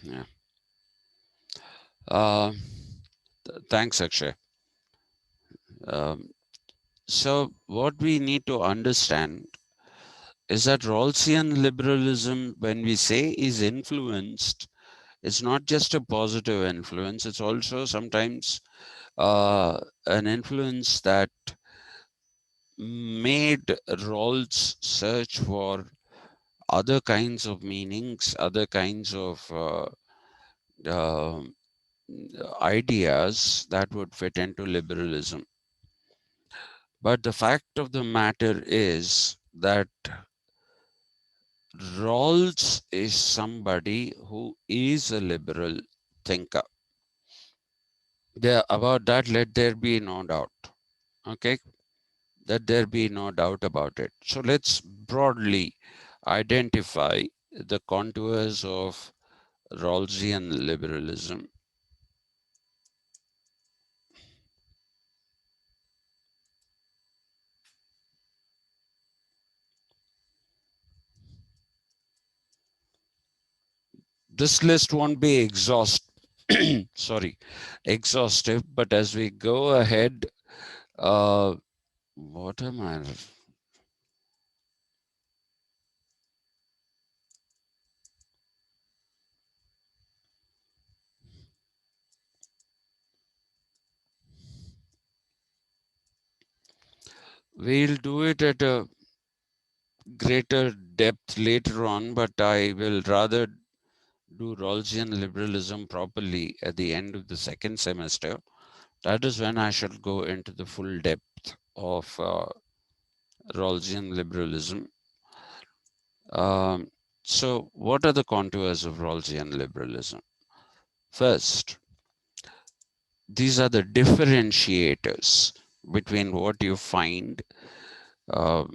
Yeah. Thanks, Akshay. Um, so what we need to understand is that Rawlsian liberalism, when we say is influenced, it's not just a positive influence, it's also sometimes an influence that made Rawls search for other kinds of meanings, other kinds of uh, ideas that would fit into liberalism. But the fact of the matter is that Rawls is somebody who is a liberal thinker. About that, let there be no doubt. Okay, let there be no doubt about it. So let's broadly identify the contours of Rawlsian liberalism. This list won't be exhaustive, but as we go ahead, what am I? We'll do it at a greater depth later on, but I will rather do Rawlsian liberalism properly at the end of the second semester. That is when I shall go into the full depth of Rawlsian liberalism. So, what are the contours of Rawlsian liberalism? First, these are the differentiators between what you find. Uh,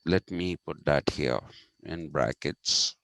Let me put that here in brackets.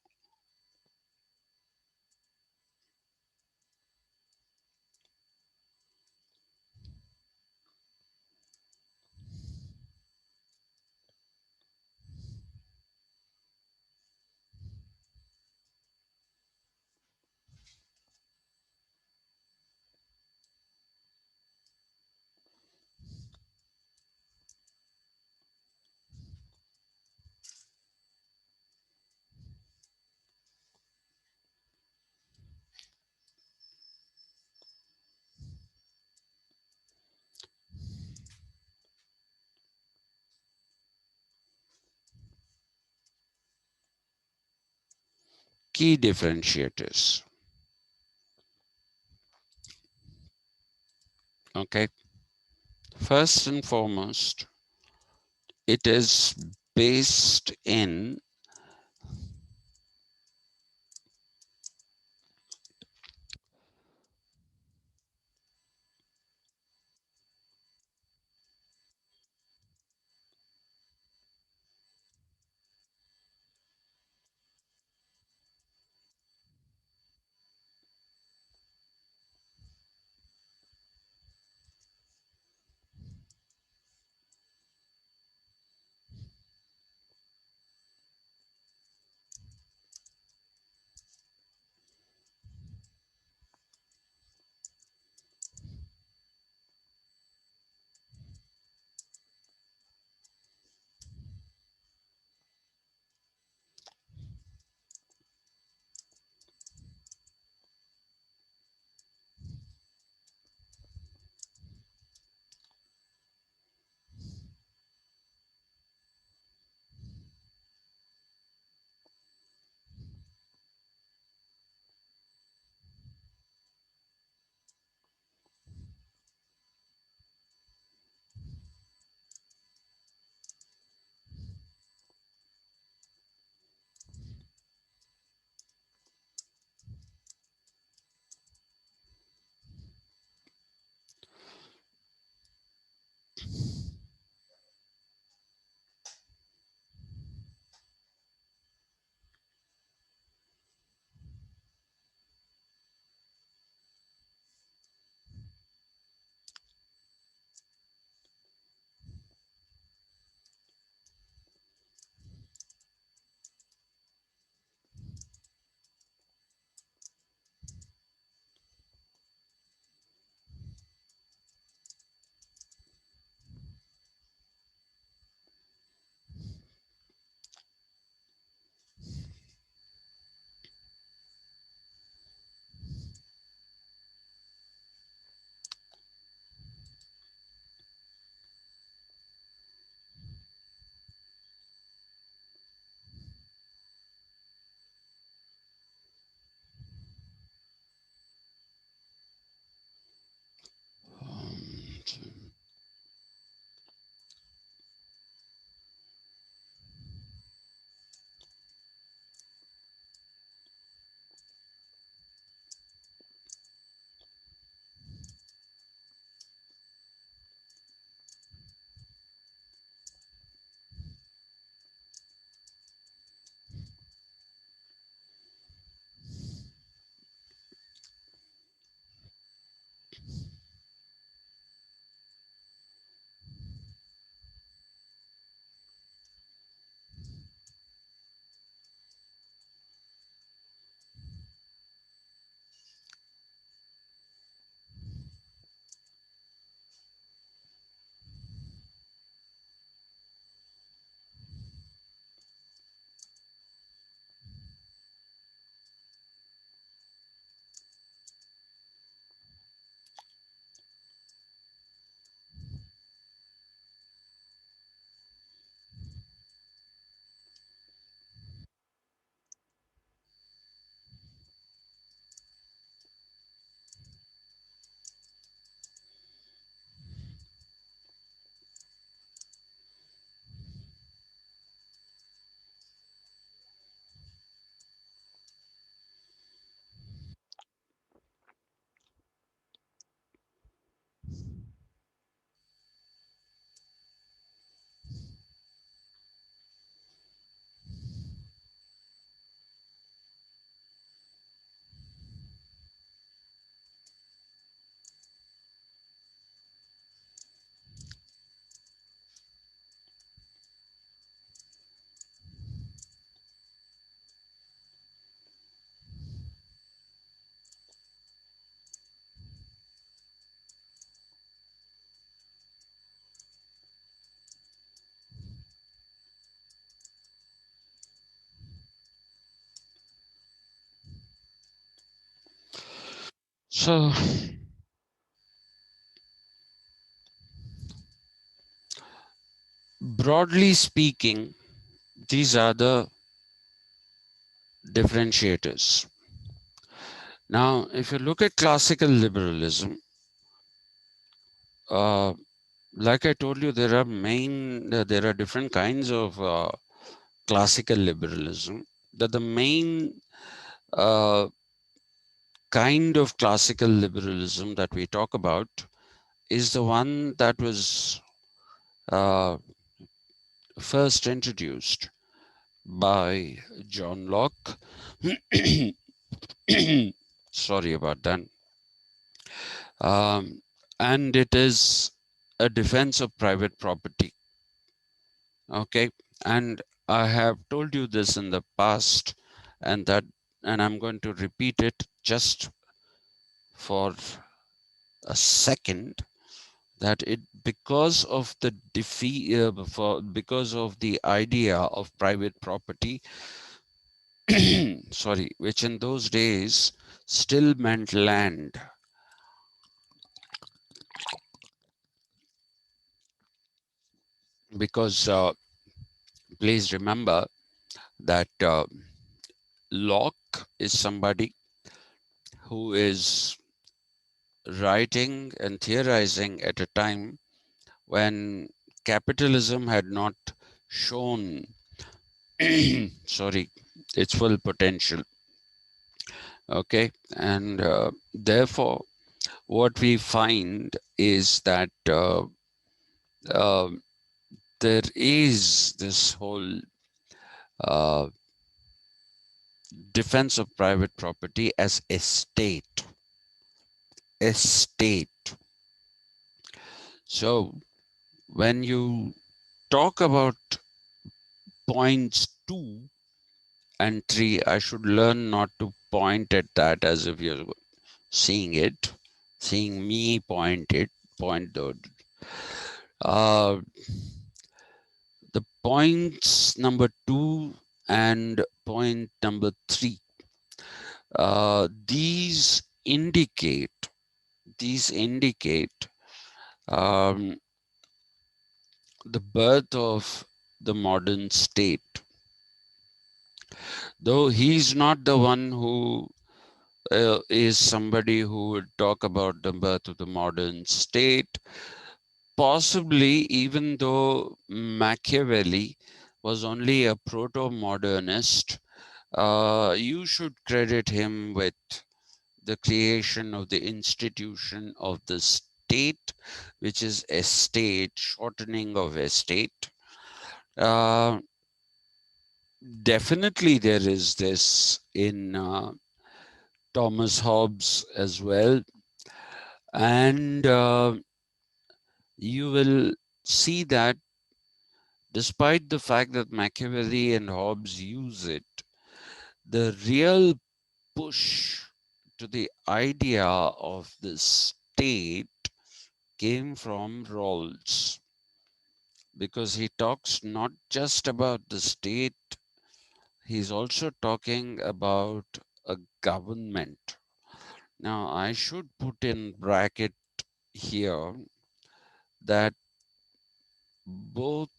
Key differentiators. Okay. First and foremost, it is based in So, broadly speaking, these are the differentiators. Now, if you look at classical liberalism, uh, like I told you, there are different kinds of classical liberalism. That the main uh, kind of classical liberalism that we talk about is the one that was uh, first introduced by John Locke. Sorry about that. And it is a defense of private property. Okay. And I have told you this in the past, and I'm going to repeat it just for a second, that it because of the because of the idea of private property, sorry, which in those days still meant land. Because please remember that Locke is somebody who is writing and theorizing at a time when capitalism had not shown sorry, its full potential. Okay. And therefore, what we find is that uh, there is this whole uh, defense of private property as estate. Estate. So when you talk about points 2 and 3, I should learn not to point at that as if you're seeing it, seeing me point the the points number 2 and point number 3. These indicate um, the birth of the modern state. Though he's not the one who is somebody who would talk about the birth of the modern state, possibly, even though Machiavelli was only a proto-modernist, you should credit him with the creation of the institution of the state, which is estate, shortening of estate. Uh, Definitely there is this in Thomas Hobbes as well. And you will see that despite the fact that Machiavelli and Hobbes use it, the real push to the idea of the state came from Rawls, because he talks not just about the state, he's also talking about a government. Now, I should put in bracket here that both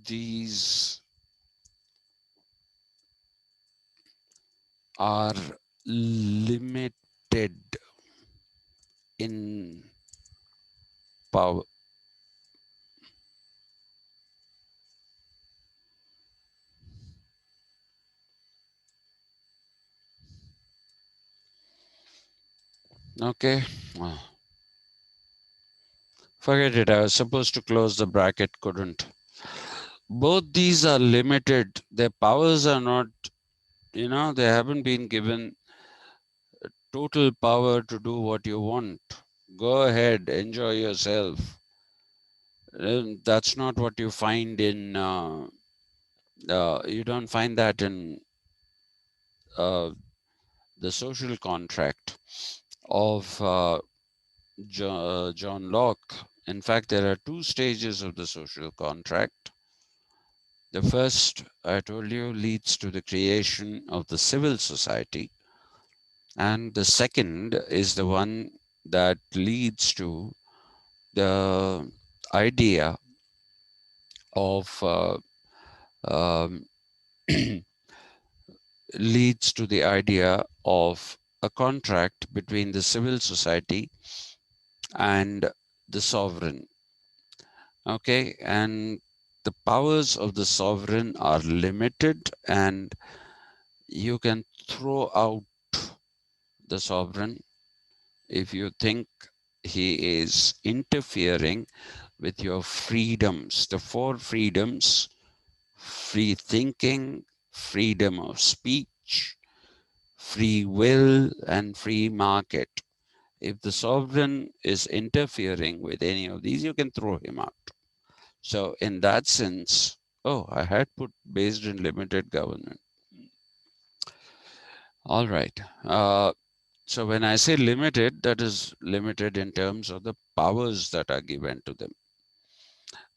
these are limited in power. Okay, forget it. I was supposed to close the bracket, couldn't. Both these are limited. Their powers are not, they haven't been given total power to do what you want. Go ahead, enjoy yourself. That's not what you find in, you don't find that in uh, the social contract of John Locke. In fact, there are two stages of the social contract. The first, I told you, leads to the creation of the civil society. And the second is the one that leads to the idea of um, leads to the idea of a contract between the civil society and the sovereign. Okay, and the powers of the sovereign are limited, and you can throw out the sovereign if you think he is interfering with your freedoms. The four freedoms: free thinking, freedom of speech, free will, and free market. If the sovereign is interfering with any of these, you can throw him out. So in that sense, I had put based in limited government. All right. So when I say limited, that is limited in terms of the powers that are given to them.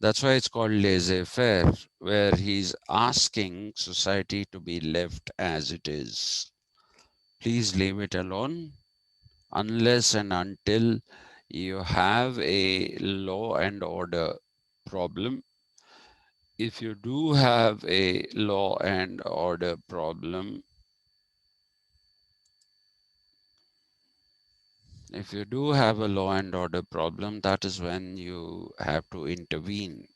That's why it's called laissez-faire, where he's asking society to be left as it is. Please leave it alone unless and until you have a law and order problem. If you do have a law and order problem, that is when you have to intervene.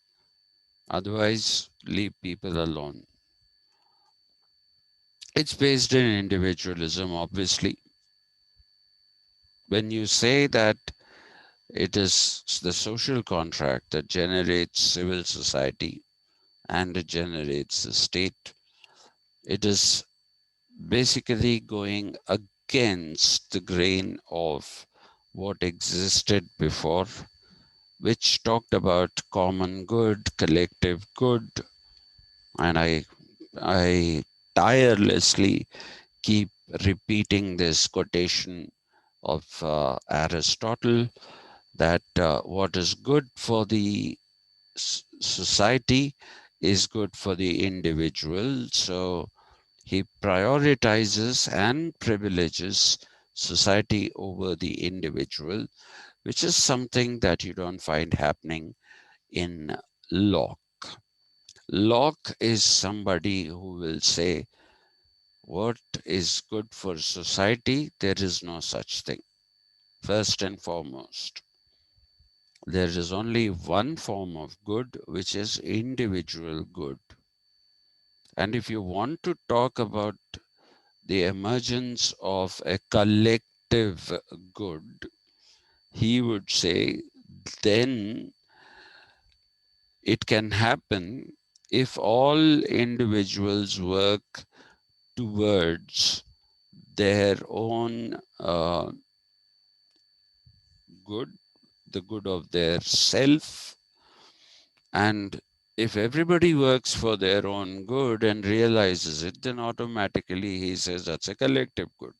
Otherwise, leave people alone. It's based in individualism, obviously. When you say that it is the social contract that generates civil society and it generates the state, it is basically going against the grain of what existed before, which talked about common good, collective good, and I tirelessly keep repeating this quotation of Aristotle, that what is good for the society is good for the individual. So he prioritizes and privileges society over the individual, which is something that you don't find happening in Locke. Locke is somebody who will say, what is good for society? There is no such thing. First and foremost, there is only one form of good, which is individual good. And if you want to talk about the emergence of a collective good, he would say, then it can happen if all individuals work towards their own good, the good of their self. And if everybody works for their own good and realizes it, then automatically he says that's a collective good.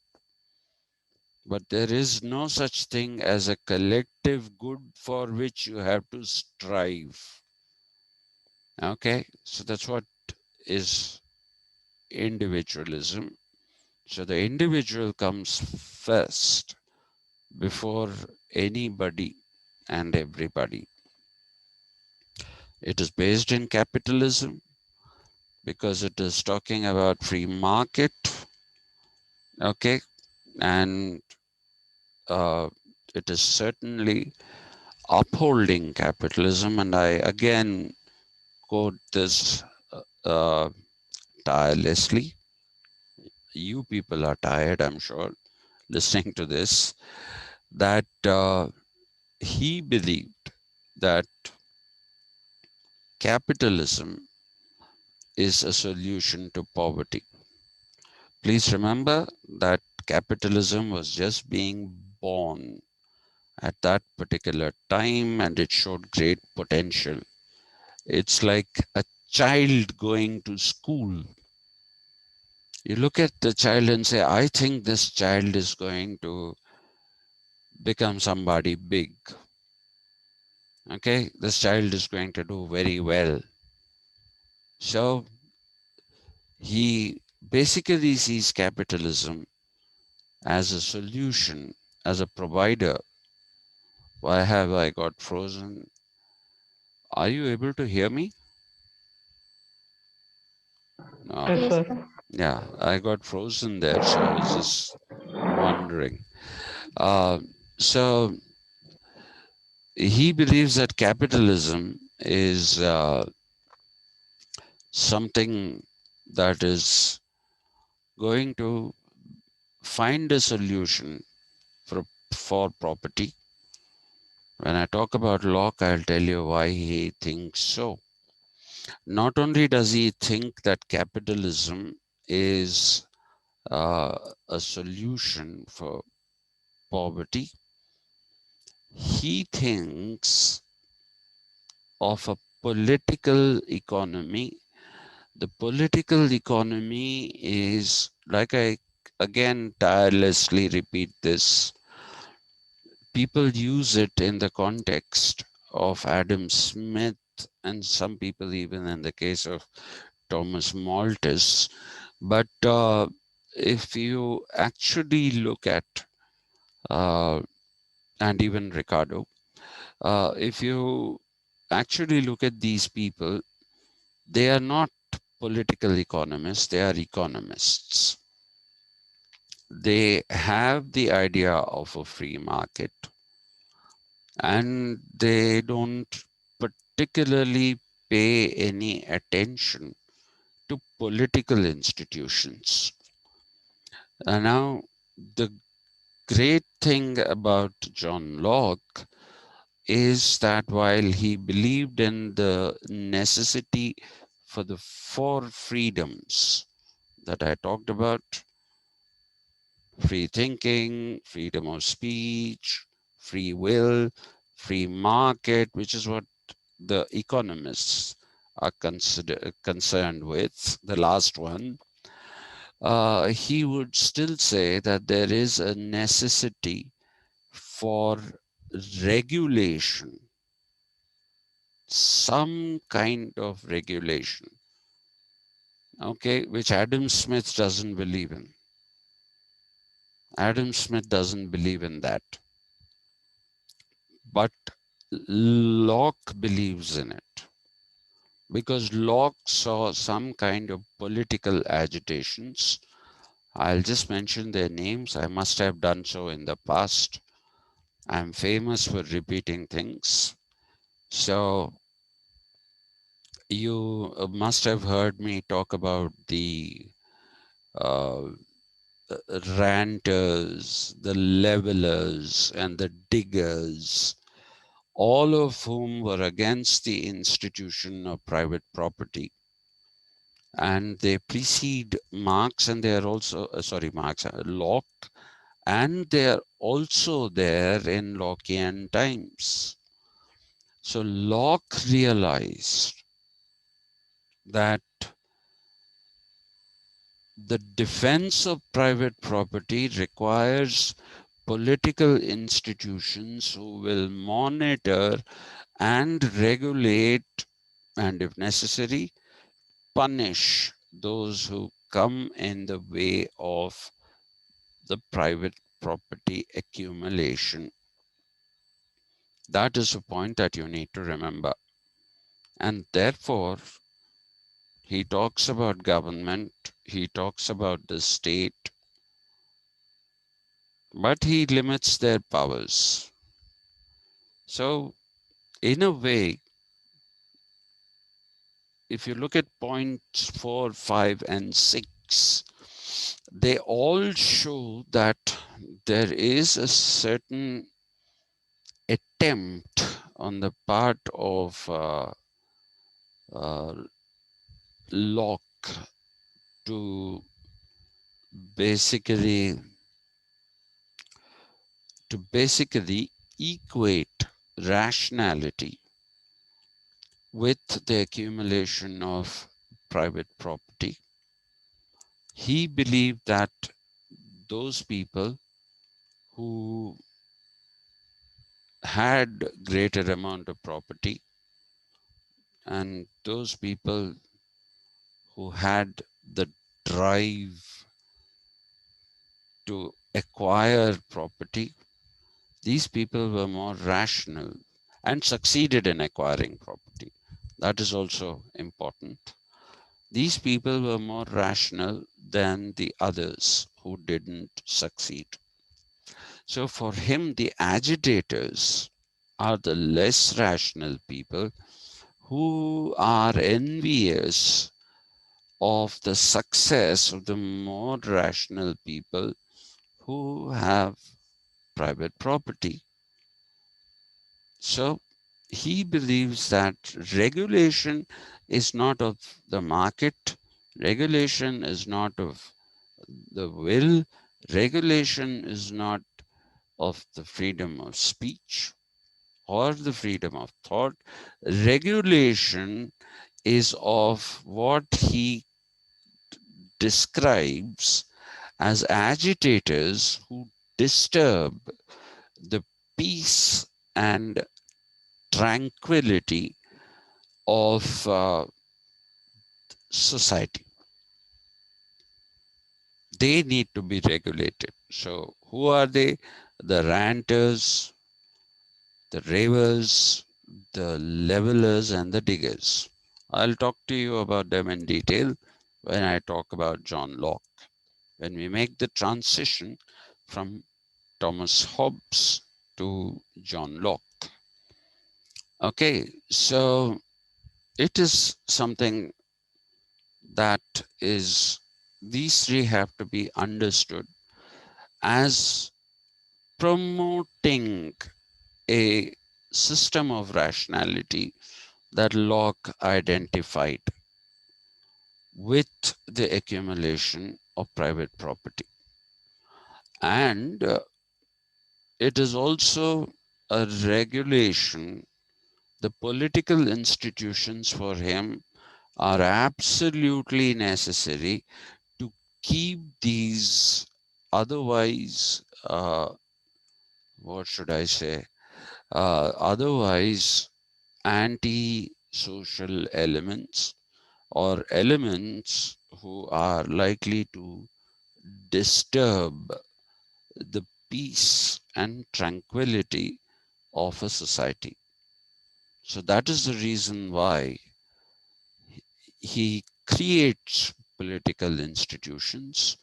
But there is no such thing as a collective good for which you have to strive. Okay, so that's what is individualism. So the individual comes first before anybody and everybody. It is based in capitalism because it is talking about free market. Okay, and uh, it is certainly upholding capitalism. And I again quote this uh, tirelessly. You people are tired, I'm sure, listening to this, that he believed that capitalism is a solution to poverty. Please remember that capitalism was just being born at that particular time and it showed great potential. It's like a child going to school. You look at the child and say, I think this child is going to become somebody big. Okay, this child is going to do very well. So he basically sees capitalism as a solution, as a provider. Why have I got frozen? Are you able to hear me? No. Yes, Yes, sir. sir. Yeah, I got frozen there, so I was just wondering. Uh, so he believes that capitalism is something that is going to find a solution for property. When I talk about Locke, I'll tell you why he thinks so. Not only does he think that capitalism is a solution for poverty, he thinks of a political economy. The political economy is, like I again tirelessly repeat this, people use it in the context of Adam Smith, and some people even in the case of Thomas Malthus. But if you actually look at, uh, and even Ricardo, if you actually look at these people, they are not political economists, they are economists. They have the idea of a free market and they don't particularly pay any attention to political institutions. And now, the great thing about John Locke is that while he believed in the necessity for the four freedoms that I talked about, free thinking, freedom of speech, free will, free market, which is what the economists are concerned with, the last one, he would still say that there is a necessity for regulation, some kind of regulation, okay, which Adam Smith doesn't believe in. Adam Smith doesn't believe in that, but Locke believes in it because Locke saw some kind of political agitations. I'll just mention their names. I must have done so in the past. I'm famous for repeating things. So you must have heard me talk about the uh, ranters, the levelers, and the diggers, all of whom were against the institution of private property. And they precede Marx, and they are also, Locke, and they are also there in Lockean times. So Locke realized that the defense of private property requires political institutions who will monitor and regulate, and if necessary, punish those who come in the way of the private property accumulation. That is a point that you need to remember. And therefore, he talks about government, he talks about the state, but he limits their powers. So, in a way, if you look at points 4, 5, and 6, they all show that there is a certain attempt on the part of uh, Locke to basically equate rationality with the accumulation of private property. He believed that those people who had greater amount of property and those people who had the drive to acquire property, these people were more rational and succeeded in acquiring property. That is also important. These people were more rational than the others who didn't succeed. So for him, the agitators are the less rational people who are envious of the success of the more rational people who have private property. So he believes that regulation is not of the market, regulation is not of the will, regulation is not of the freedom of speech or the freedom of thought. Regulation is of what he describes as agitators who disturb the peace and tranquility of society. They need to be regulated. So, who are they? The ranters, the ravers, the levelers, and the diggers. I'll talk to you about them in detail when I talk about John Locke, when we make the transition from Thomas Hobbes to John Locke. Okay, so it is something that is, these three have to be understood as promoting a system of rationality that Locke identified with the accumulation of private property. And it is also a regulation. The political institutions for him are absolutely necessary to keep these otherwise, what should I say, otherwise anti-social elements or elements who are likely to disturb the peace and tranquility of a society. So that is the reason why he creates political institutions,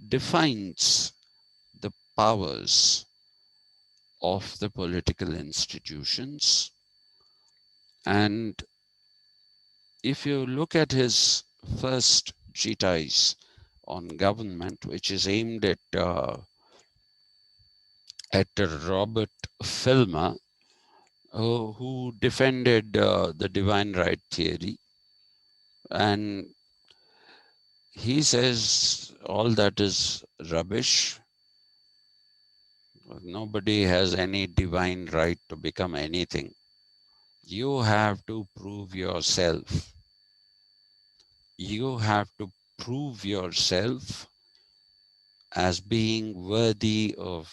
defines the powers of the political institutions. And if you look at his first treatise on government, which is aimed at Robert Filmer, who defended the divine right theory, and he says all that is rubbish. Nobody has any divine right to become anything. You have to prove yourself. You have to prove yourself as being worthy of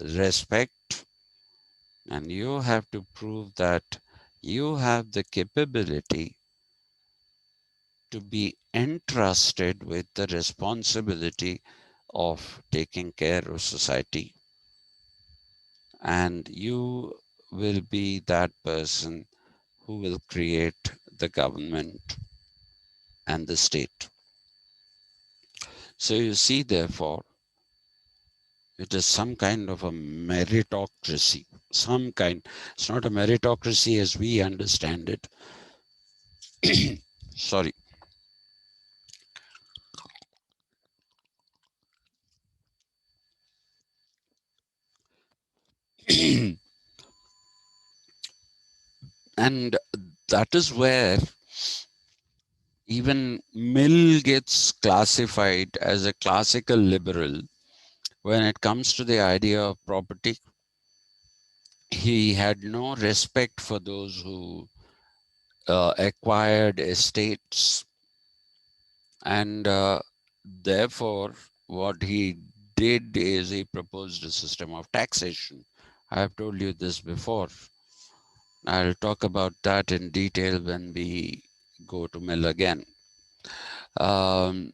respect, and you have to prove that you have the capability to be entrusted with the responsibility of taking care of society, and you will be that person who will create the government and the state. So you see, therefore, it is some kind of a meritocracy, some kind. It's not a meritocracy as we understand it. Sorry. And that is where even Mill gets classified as a classical liberal when it comes to the idea of property. He had no respect for those who acquired estates, and therefore what he did is he proposed a system of taxation. I have told you this before. I'll talk about that in detail when we go to Mill again. Um,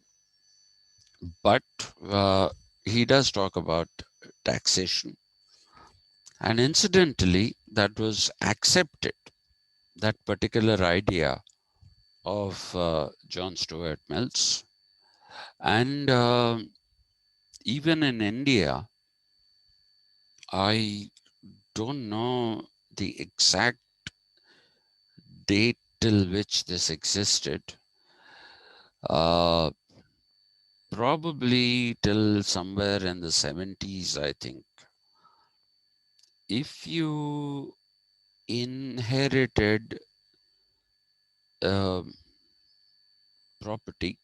but he does talk about taxation, and incidentally that was accepted, that particular idea of John Stuart Mill's. And even in India, I don't know the exact date till which this existed. Uh, Probably till somewhere in the 70s, I think. If you inherited um property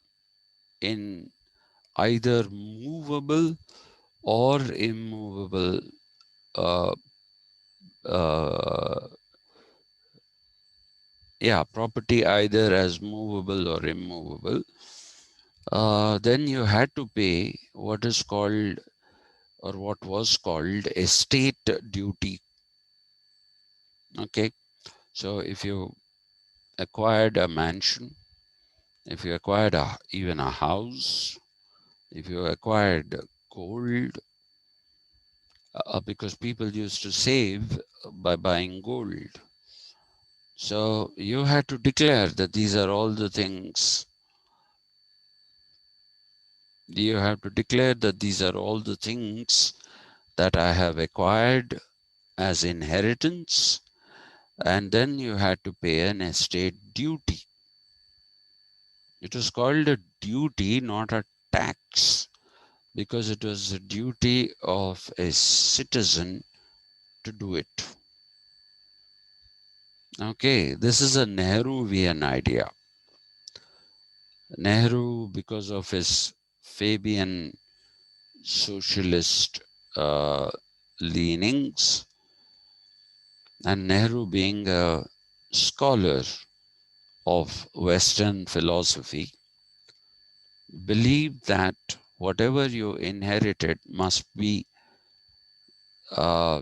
in either movable or immovable, uh, uh, property either as movable or immovable, then you had to pay what is called, or what was called, estate duty. Okay, so if you acquired a mansion, if you acquired even a house, if you acquired gold, because people used to save by buying gold. So you had to declare that these are all the things. You have to declare that these are all the things that I have acquired as inheritance, and then you had to pay an estate duty. It was called a duty, not a tax, because it was a duty of a citizen to do it. Okay, this is a Nehruvian idea. Nehru, because of his Fabian socialist leanings, and Nehru being a scholar of Western philosophy, believed that whatever you inherited uh,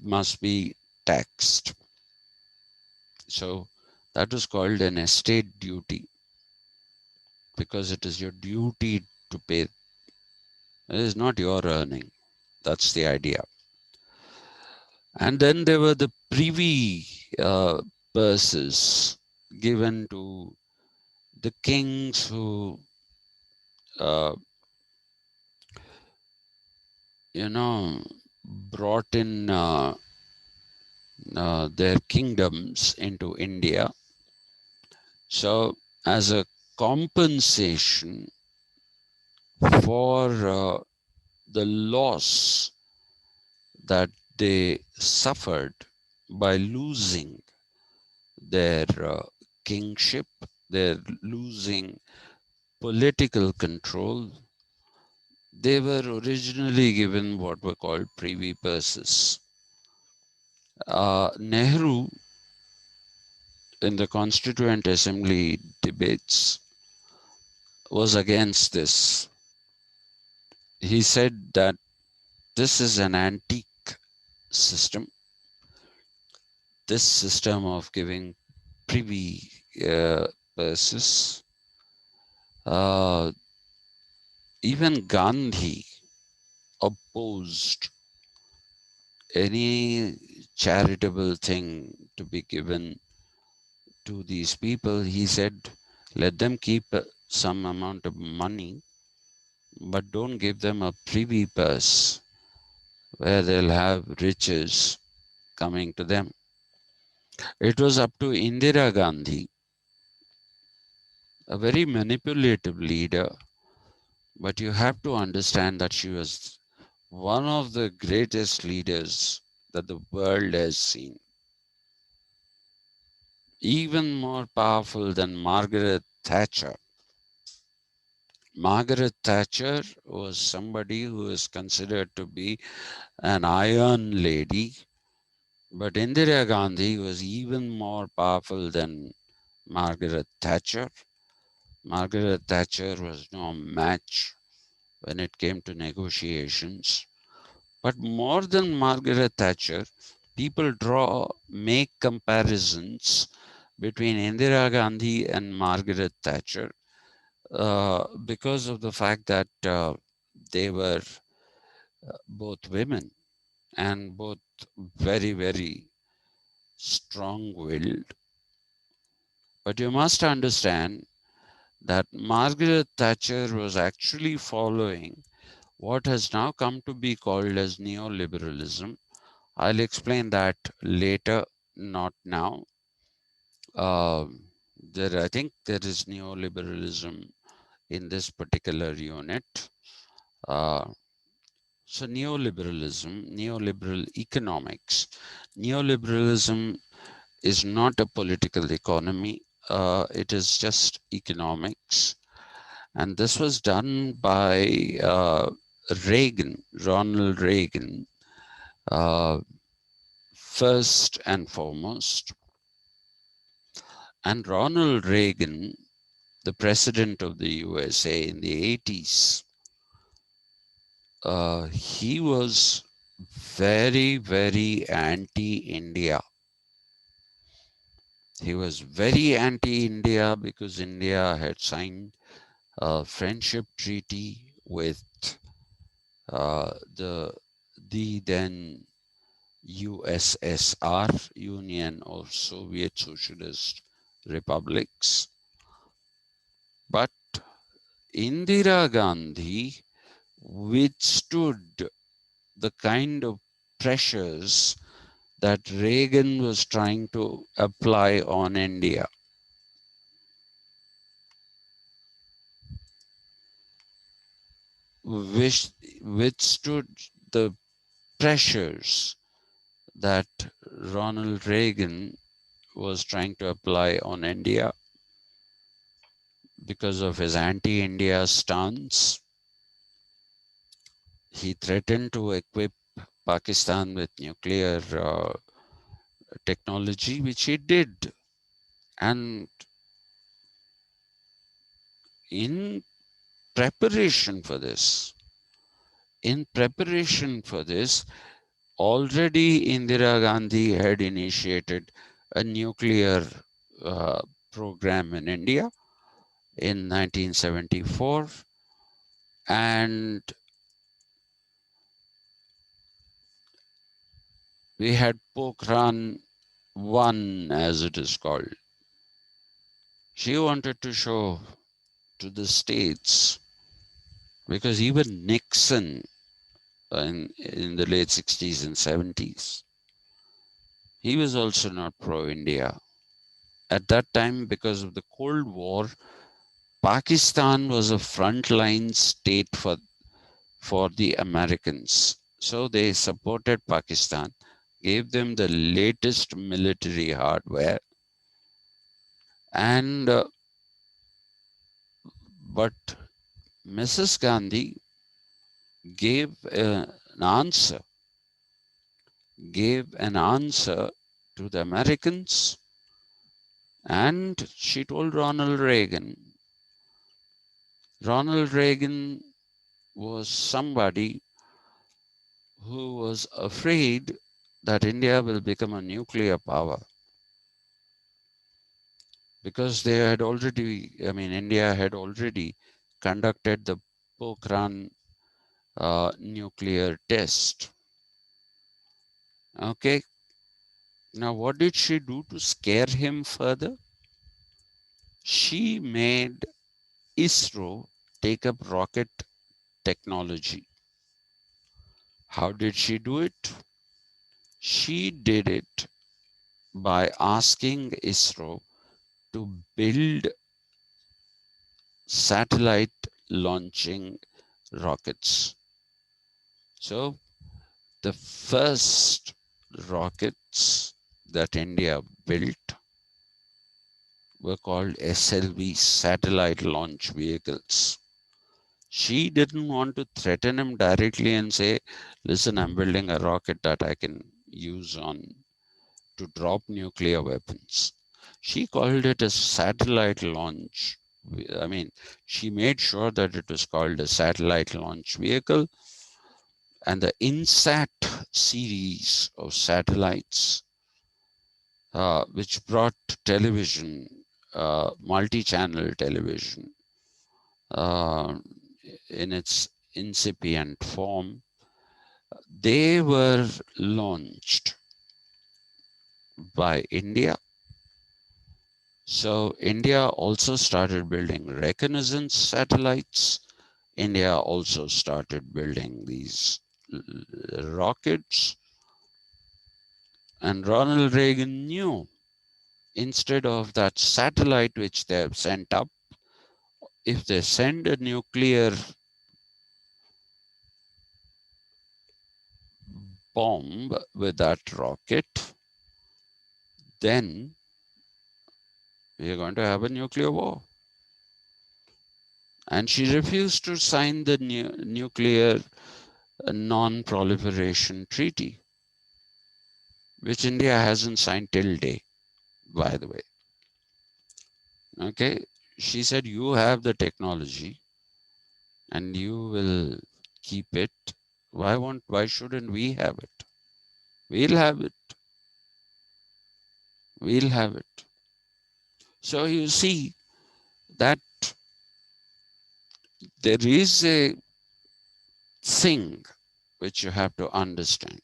must be taxed. So that was called an estate duty, because it is your duty to pay. It is not your earning. That's the idea. And then there were the privy purses given to the kings who, uh, brought in their kingdoms into India. So, as a compensation for the loss that they suffered by losing their kingship, they're losing political control, they were originally given what were called privy purses. Nehru, in the Constituent Assembly debates, was against this. He said that this is an antique system, this system of giving privy purses. Uh, Even Gandhi opposed any charitable thing to be given to these people. He said, let them keep some amount of money, but don't give them a privy purse where they'll have riches coming to them. It was up to Indira Gandhi, a very manipulative leader, but you have to understand that she was one of the greatest leaders that the world has seen, even more powerful than Margaret Thatcher. Margaret Thatcher was somebody who is considered to be an iron lady, but Indira Gandhi was even more powerful than Margaret Thatcher. Margaret Thatcher was no match when it came to negotiations. But more than Margaret Thatcher, people make comparisons between Indira Gandhi and Margaret Thatcher because of the fact that they were both women and both very, very strong willed. But you must understand that Margaret Thatcher was actually following what has now come to be called as neoliberalism. I'll explain that later, not now. I think there is neoliberalism in this particular unit. Uh, so neoliberal economics. Neoliberalism is not a political economy. It is just economics. And this was done by Ronald Reagan, uh, first and foremost. And Ronald Reagan, the president of the USA in the 80s, he was very, very anti-India. He was very anti-India because India had signed a friendship treaty with the then USSR, Union of Soviet Socialist Republics. But Indira Gandhi withstood the kind of pressures that Reagan was trying to apply on India. Withstood the pressures that Ronald Reagan was trying to apply on India because of his anti-India stance. He threatened to equip Pakistan with nuclear technology, which he did. And in preparation for this, already Indira Gandhi had initiated a nuclear uh, program in India in 1974. And we had Pokhran 1, as it is called. She wanted to show to the states, because even Nixon in the late 60s and 70s, he was also not pro-India. At that time, because of the Cold War, Pakistan was a frontline state for the Americans. So they supported Pakistan, gave them the latest military hardware, and but Mrs. Gandhi gave an answer to the Americans, and she told Ronald Reagan. Ronald Reagan was somebody who was afraid that India will become a nuclear power, because India had already conducted the Pokhran nuclear test. Okay, now what did she do to scare him further? She made ISRO take up rocket technology. How did she do it? She did it by asking ISRO to build satellite launching rockets. So the first rockets that India built were called SLV, satellite launch vehicles. She didn't want to threaten him directly and say, listen, I'm building a rocket that I can use to drop nuclear weapons. She called it a satellite launch. I mean, she made sure that it was called a satellite launch vehicle, and the INSAT series of satellites, which brought television, multi-channel television, uh, in its incipient form, they were launched by India. So India also started building reconnaissance satellites. India also started building these rockets. And Ronald Reagan knew, instead of that satellite which they have sent up, if they send a nuclear bomb with that rocket, then we are going to have a nuclear war. And she refused to sign the nuclear non-proliferation treaty, which India hasn't signed till date, by the way. Okay, she said, you have the technology and you will keep it. Why shouldn't we have it? We'll have it. We'll have it. So you see that there is a thing which you have to understand.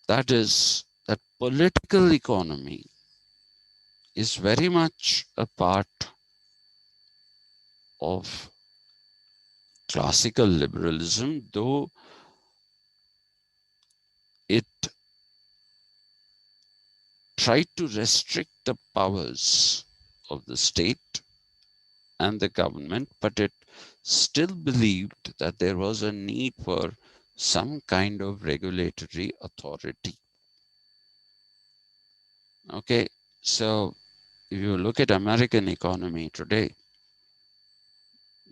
That is that political economy is very much a part of classical liberalism, though it tried to restrict the powers of the state and the government, but it still believed that there was a need for some kind of regulatory authority. Okay, so if you look at American economy today,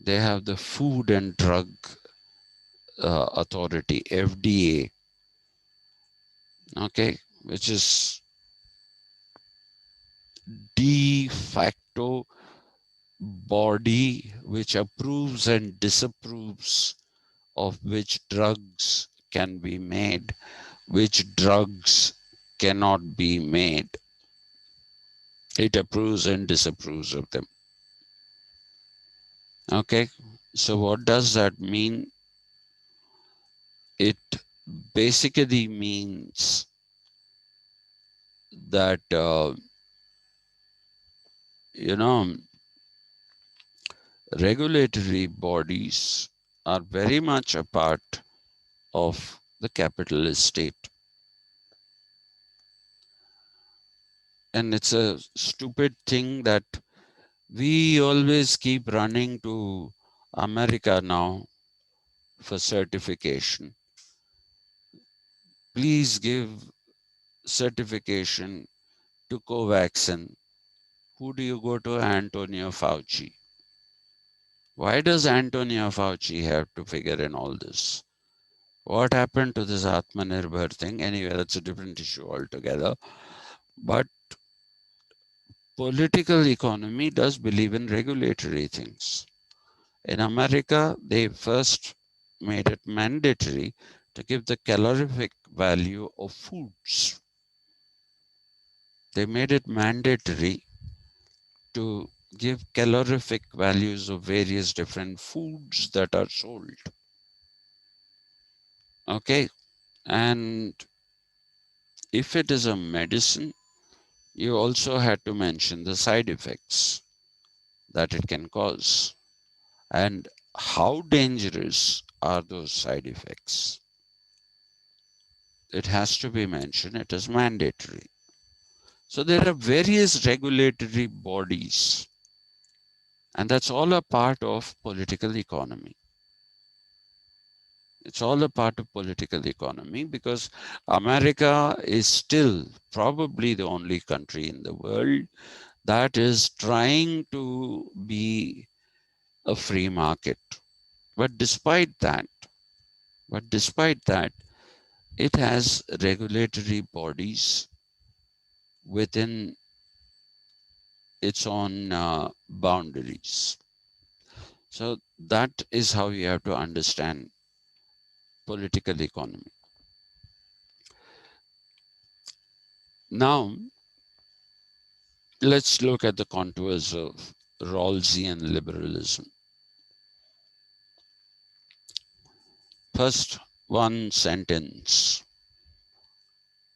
they have the Food and Drug Authority, FDA, okay, which is de facto body which approves and disapproves of which drugs can be made, which drugs cannot be made. It approves and disapproves of them. Okay, so what does that mean? It basically means that, you know, regulatory bodies are very much a part of the capitalist state. And it's a stupid thing that we always keep running to America now for certification. Please give certification to Covaxin. Who do you go to? Antonio Fauci. Why does Antonio Fauci have to figure in all this? What happened to this Atmanirbhar thing? Anyway, that's a different issue altogether. But political economy does believe in regulatory things. In America, they first made it mandatory to give the calorific value of foods. They made it mandatory to give calorific values of various different foods that are sold. Okay. And if it is a medicine, you also had to mention the side effects that it can cause and how dangerous are those side effects. It has to be mentioned, it is mandatory. So there are various regulatory bodies, and that's all a part of political economy. It's all a part of political economy because America is still probably the only country in the world that is trying to be a free market. But despite that, it has regulatory bodies within its own boundaries. So that is how you have to understand political economy. Now, let's look at the contours of Rawlsian liberalism. First, one sentence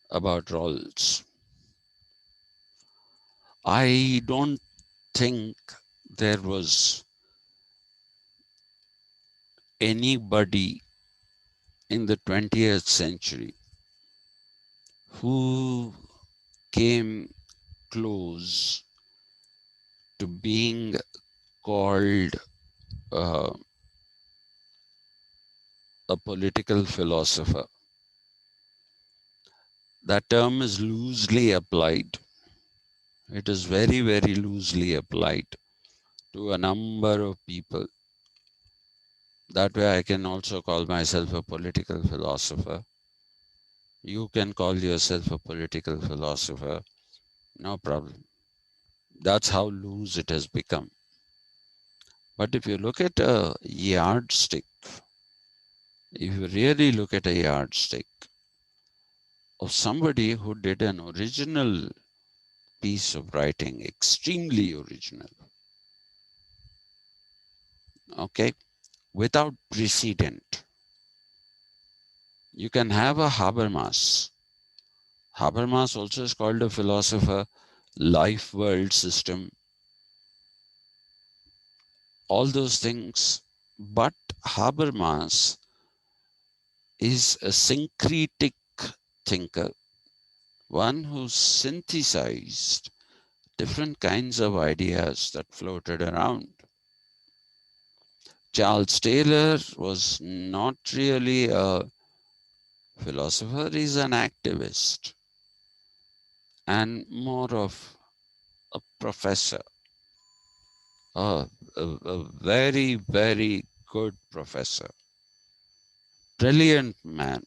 about Rawls. I don't think there was anybody in the 20th century who came close to being called uh, a political philosopher. That term is loosely applied. It is very, very loosely applied to a number of people. That way I can also call myself a political philosopher. You can call yourself a political philosopher. No problem. That's how loose it has become. But if you look at a yardstick, if you really look at a yardstick of somebody who did an original piece of writing, extremely original, okay, without precedent, you can have a Habermas. Habermas also is called a philosopher, life world system, all those things. But Habermas is a syncretic thinker, one who synthesized different kinds of ideas that floated around. Charles Taylor was not really a philosopher, he's an activist and more of a professor, a very, very good professor. Brilliant man,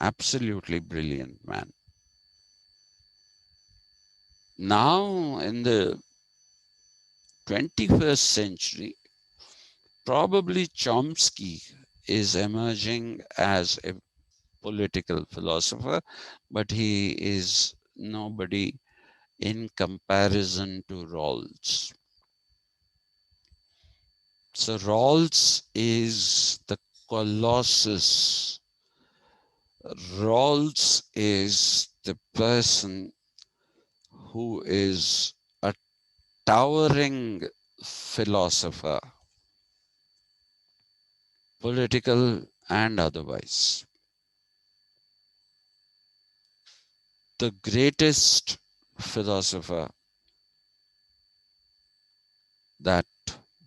absolutely brilliant man. Now, in the 21st century, probably Chomsky is emerging as a political philosopher, but he is nobody in comparison to Rawls. So Rawls is the colossus. Rawls is the person who is a towering philosopher, political and otherwise. The greatest philosopher that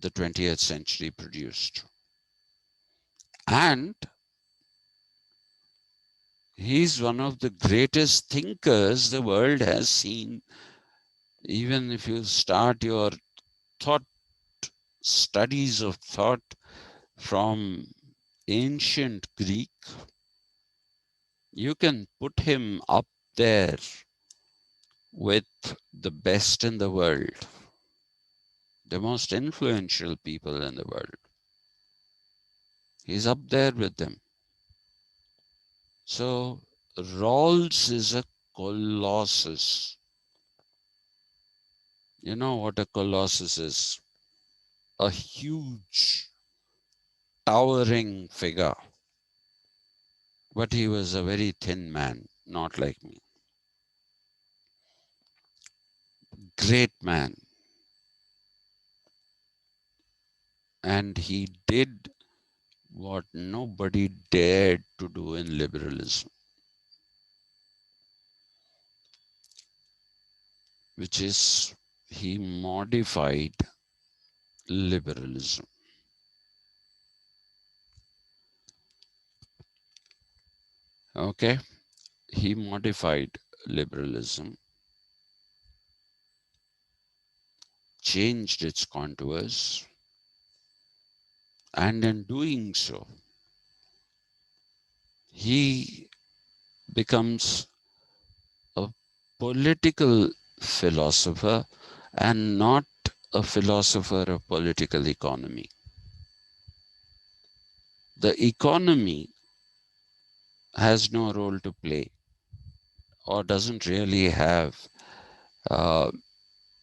the 20th century produced. And he's one of the greatest thinkers the world has seen. Even if you start your thought studies of thought from ancient Greek, you can put him up there with the best in the world, the most influential people in the world. He's up there with them. So Rawls is a colossus. You know what a colossus is? A huge, towering figure. But he was a very thin man, not like me. Great man. And he did what nobody dared to do in liberalism, which is he modified liberalism. Okay? He modified liberalism, changed its contours, and in doing so, he becomes a political philosopher and not a philosopher of political economy. The economy has no role to play or doesn't really have uh,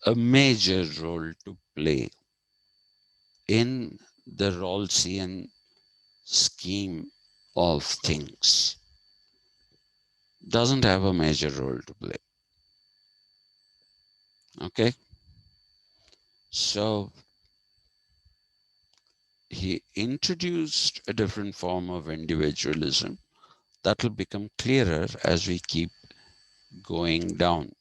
a major role to play in the Rawlsian scheme of things. Doesn't have a major role to play. Okay? So he introduced a different form of individualism that will become clearer as we keep going down.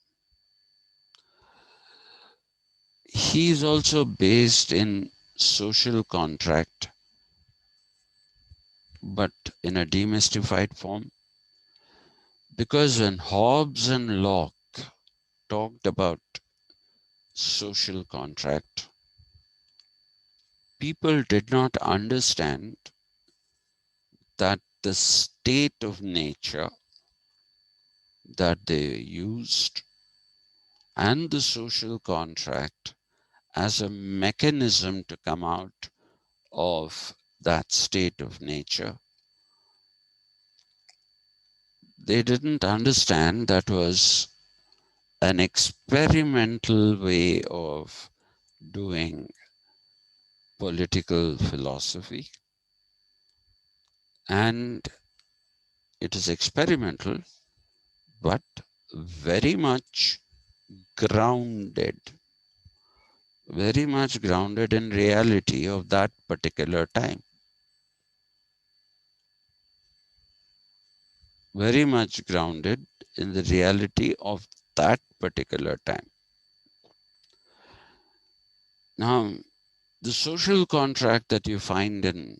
He is also based in social contract, but in a demystified form. Because when Hobbes and Locke talked about social contract, people did not understand that the state of nature that they used and the social contract as a mechanism to come out of that state of nature. They didn't understand that was an experimental way of doing political philosophy, and it is experimental but very much grounded, very much grounded in reality of that particular time, very much grounded in the reality of that particular time. Now, the social contract that you find in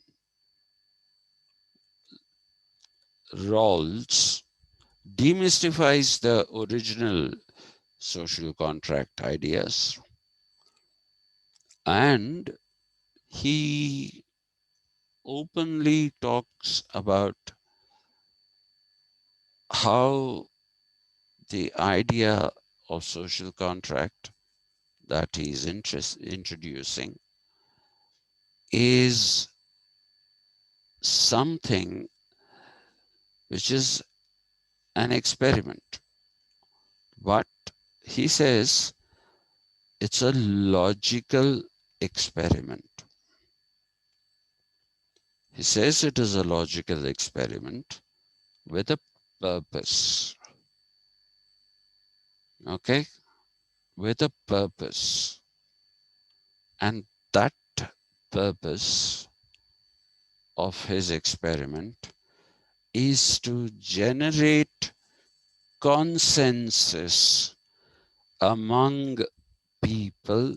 Rawls demystifies the original social contract ideas, and he openly talks about how the idea of social contract that he's introducing is something which is an experiment. But he says it's a logical experiment. He says it is a logical experiment with a purpose. Okay? With a purpose. And that purpose of his experiment is to generate consensus among people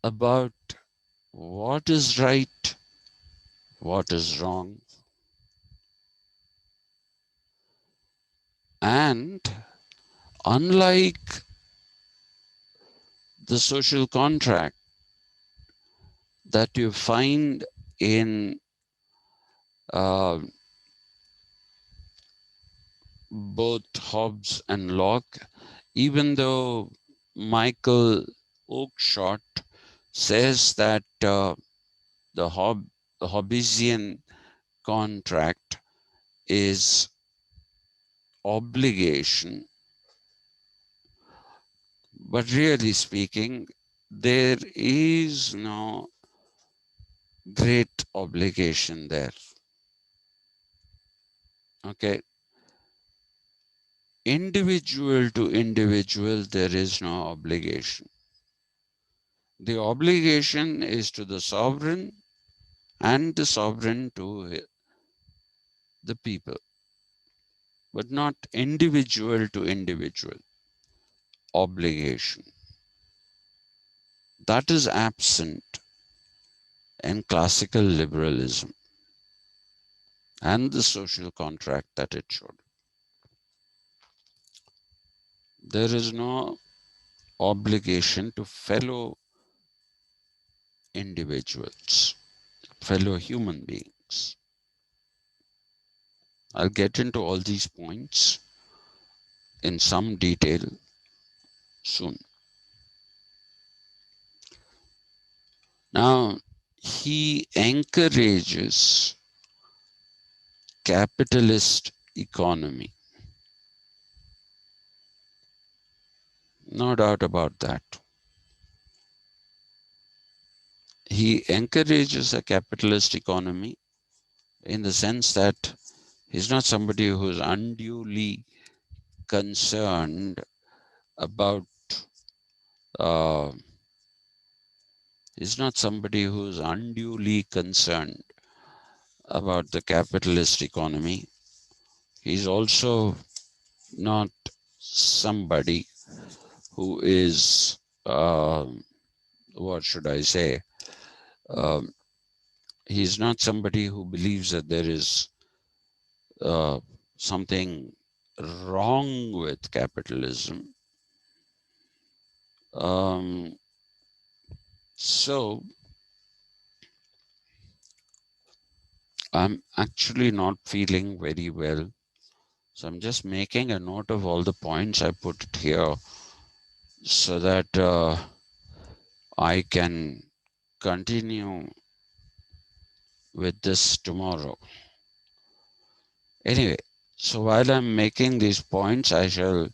about what is right, what is wrong, and unlike the social contract that you find in uh, both Hobbes and Locke, even though Michael Oakeshott says that the Hobbesian contract is obligation, but really speaking, there is no great obligation there. Okay, individual to individual, there is no obligation. The obligation is to the sovereign and the sovereign to the people, but not individual to individual obligation. That is absent in classical liberalism and the social contract that it showed. There is no obligation to fellow individuals, fellow human beings. I'll get into all these points in some detail soon. Now, he encourages capitalist economy. No doubt about that. He encourages a capitalist economy in the sense that he's not somebody who's unduly concerned about, uh, he's not somebody who's unduly concerned about the capitalist economy. He's also not somebody who is, what should I say? Um, he's not somebody who believes that there is something wrong with capitalism. So I'm actually not feeling very well. So I'm just making a note of all the points I put here so that I can continue with this tomorrow. Anyway, so while I'm making these points, while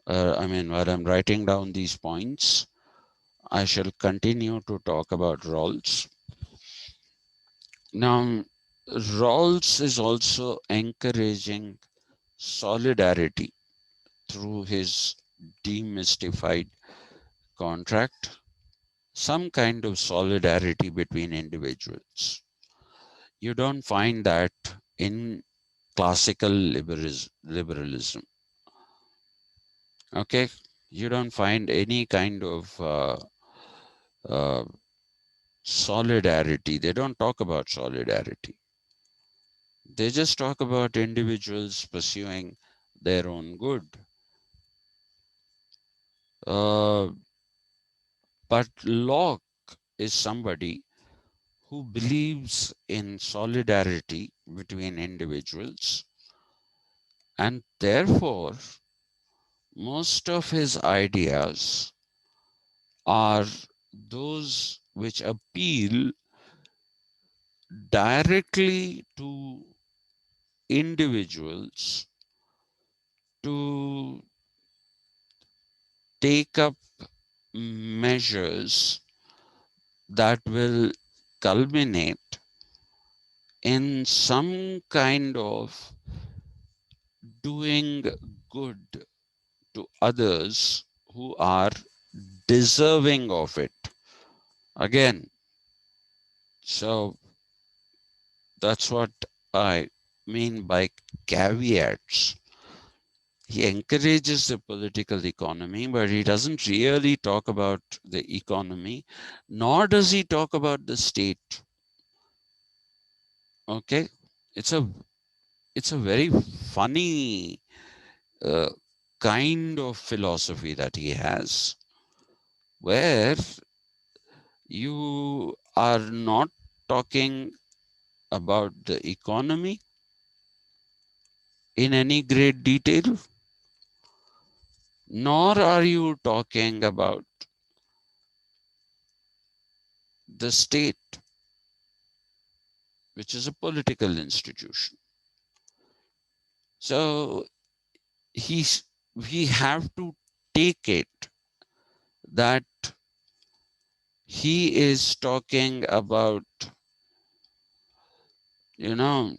I'm writing down these points, I shall continue to talk about Rawls. Now, Rawls is also encouraging solidarity through his demystified contract, some kind of solidarity between individuals. You don't find that in classical liberalism. Okay, you don't find any kind of uh, solidarity. They don't talk about solidarity. They just talk about individuals pursuing their own good. But Locke is somebody who believes in solidarity between individuals, and therefore most of his ideas are those which appeal directly to individuals to take up measures that will culminate in some kind of doing good to others who are deserving of it. Again, so that's what I mean by caveats. He encourages the political economy, but he doesn't really talk about the economy, nor does he talk about the state. Okay, it's a very funny uh, kind of philosophy that he has, where you are not talking about the economy in any great detail, nor are you talking about the state, which is a political institution. So we have to take it that he is talking about, you know,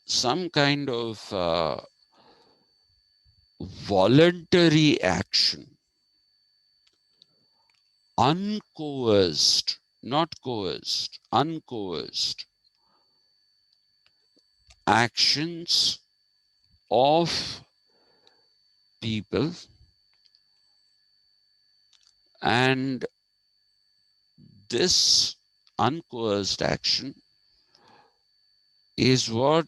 some kind of voluntary action, uncoerced, not coerced, uncoerced actions of people, and this uncoerced action is what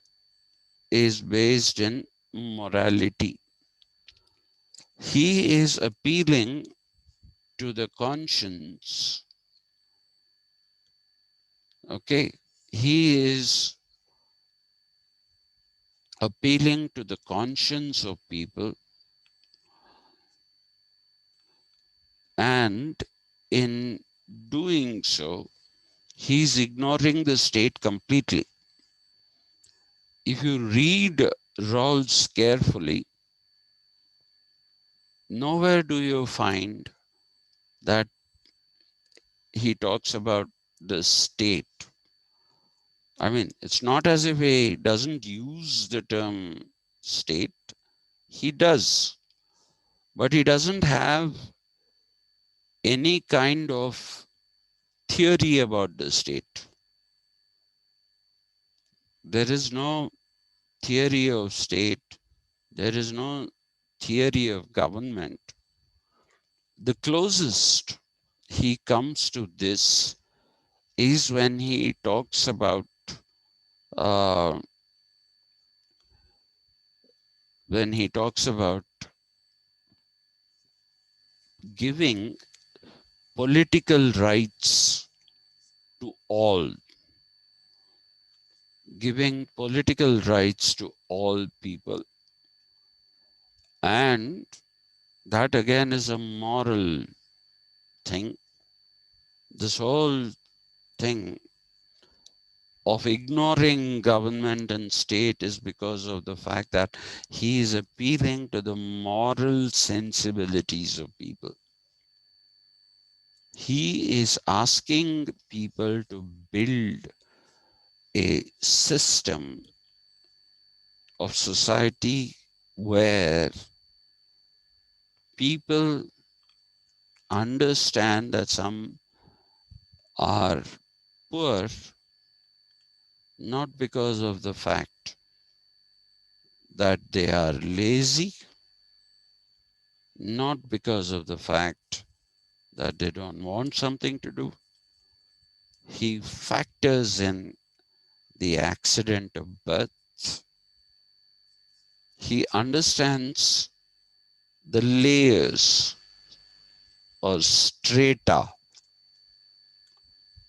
is based in morality. He is appealing to the conscience. Okay. He is appealing to the conscience of people, and in doing so, he's ignoring the state completely. If you read Rawls carefully, nowhere do you find that he talks about the state. I mean, it's not as if he doesn't use the term state. He does, but he doesn't have any kind of theory about the state. There is no theory of state. There is no theory of government. The closest he comes to this is when he talks about uh, when he talks about giving political rights to all, giving political rights to all people. And that again is a moral thing. This whole thing of ignoring government and state is because of the fact that he is appealing to the moral sensibilities of people. He is asking people to build a system of society where people understand that some are poor not because of the fact that they are lazy, not because of the fact that they don't want something to do. He factors in the accident of birth. He understands the layers or strata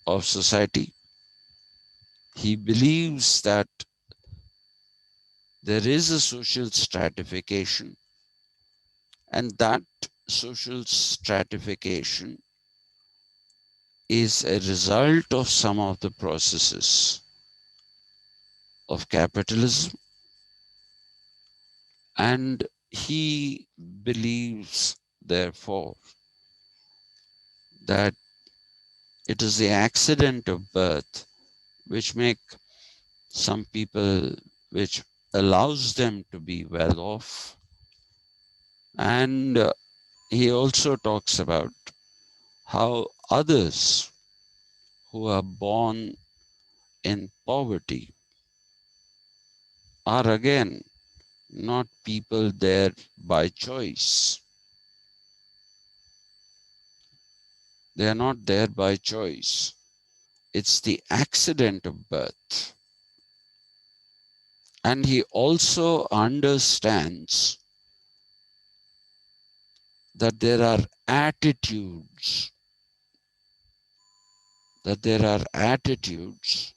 of society. He believes that there is a social stratification, and that social stratification is a result of some of the processes of capitalism, and he believes, therefore, that it is the accident of birth which make some people, which allows them to be well off. And he also talks about how others who are born in poverty are again not people there by choice. They are not there by choice. It's the accident of birth. And he also understands that there are attitudes that there are attitudes,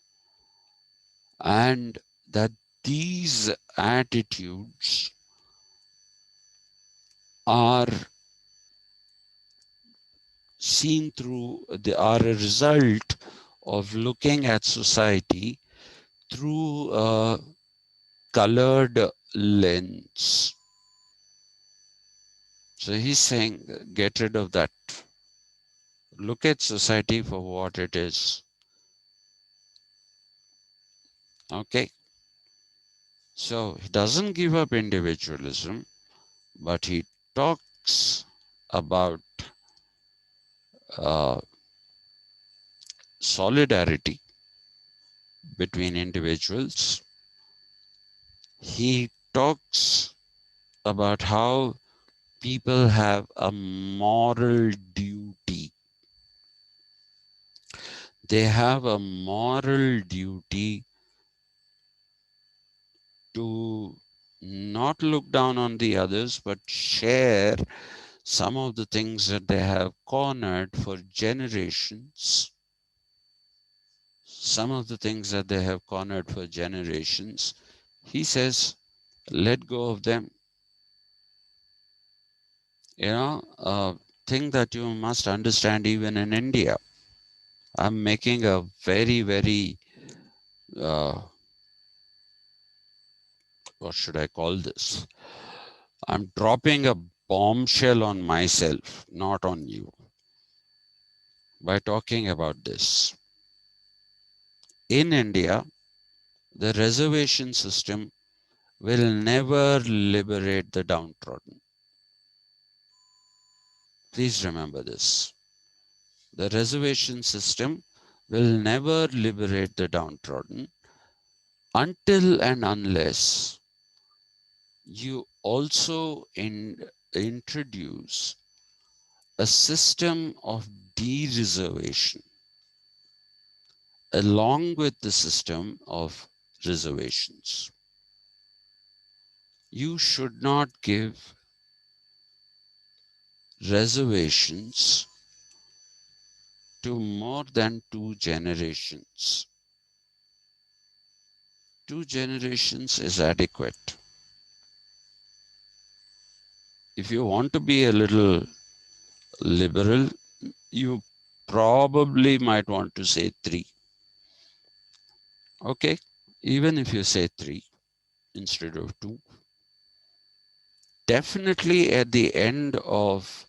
and that these attitudes are seen through, they are a result of looking at society through a colored lens. So he's saying, get rid of that. Look at society for what it is. Okay. So he doesn't give up individualism, but he talks about uh, solidarity between individuals. He talks about how people have a moral duty. They have a moral duty to not look down on the others, but share some of the things that they have cornered for generations. Some of the things that they have cornered for generations. He says, let go of them. A thing that you must understand even in India. I'm making a very, very, what should I call this? I'm dropping a bombshell on myself, not on you, by talking about this. In India, the reservation system will never liberate the downtrodden. Please remember this. The reservation system will never liberate the downtrodden until and unless you also introduce a system of de-reservation along with the system of reservations. You should not give reservations to more than 2 generations. 2 generations is adequate. If you want to be a little liberal, you probably might want to say 3. Okay, even if you say 3 instead of 2, definitely at the end of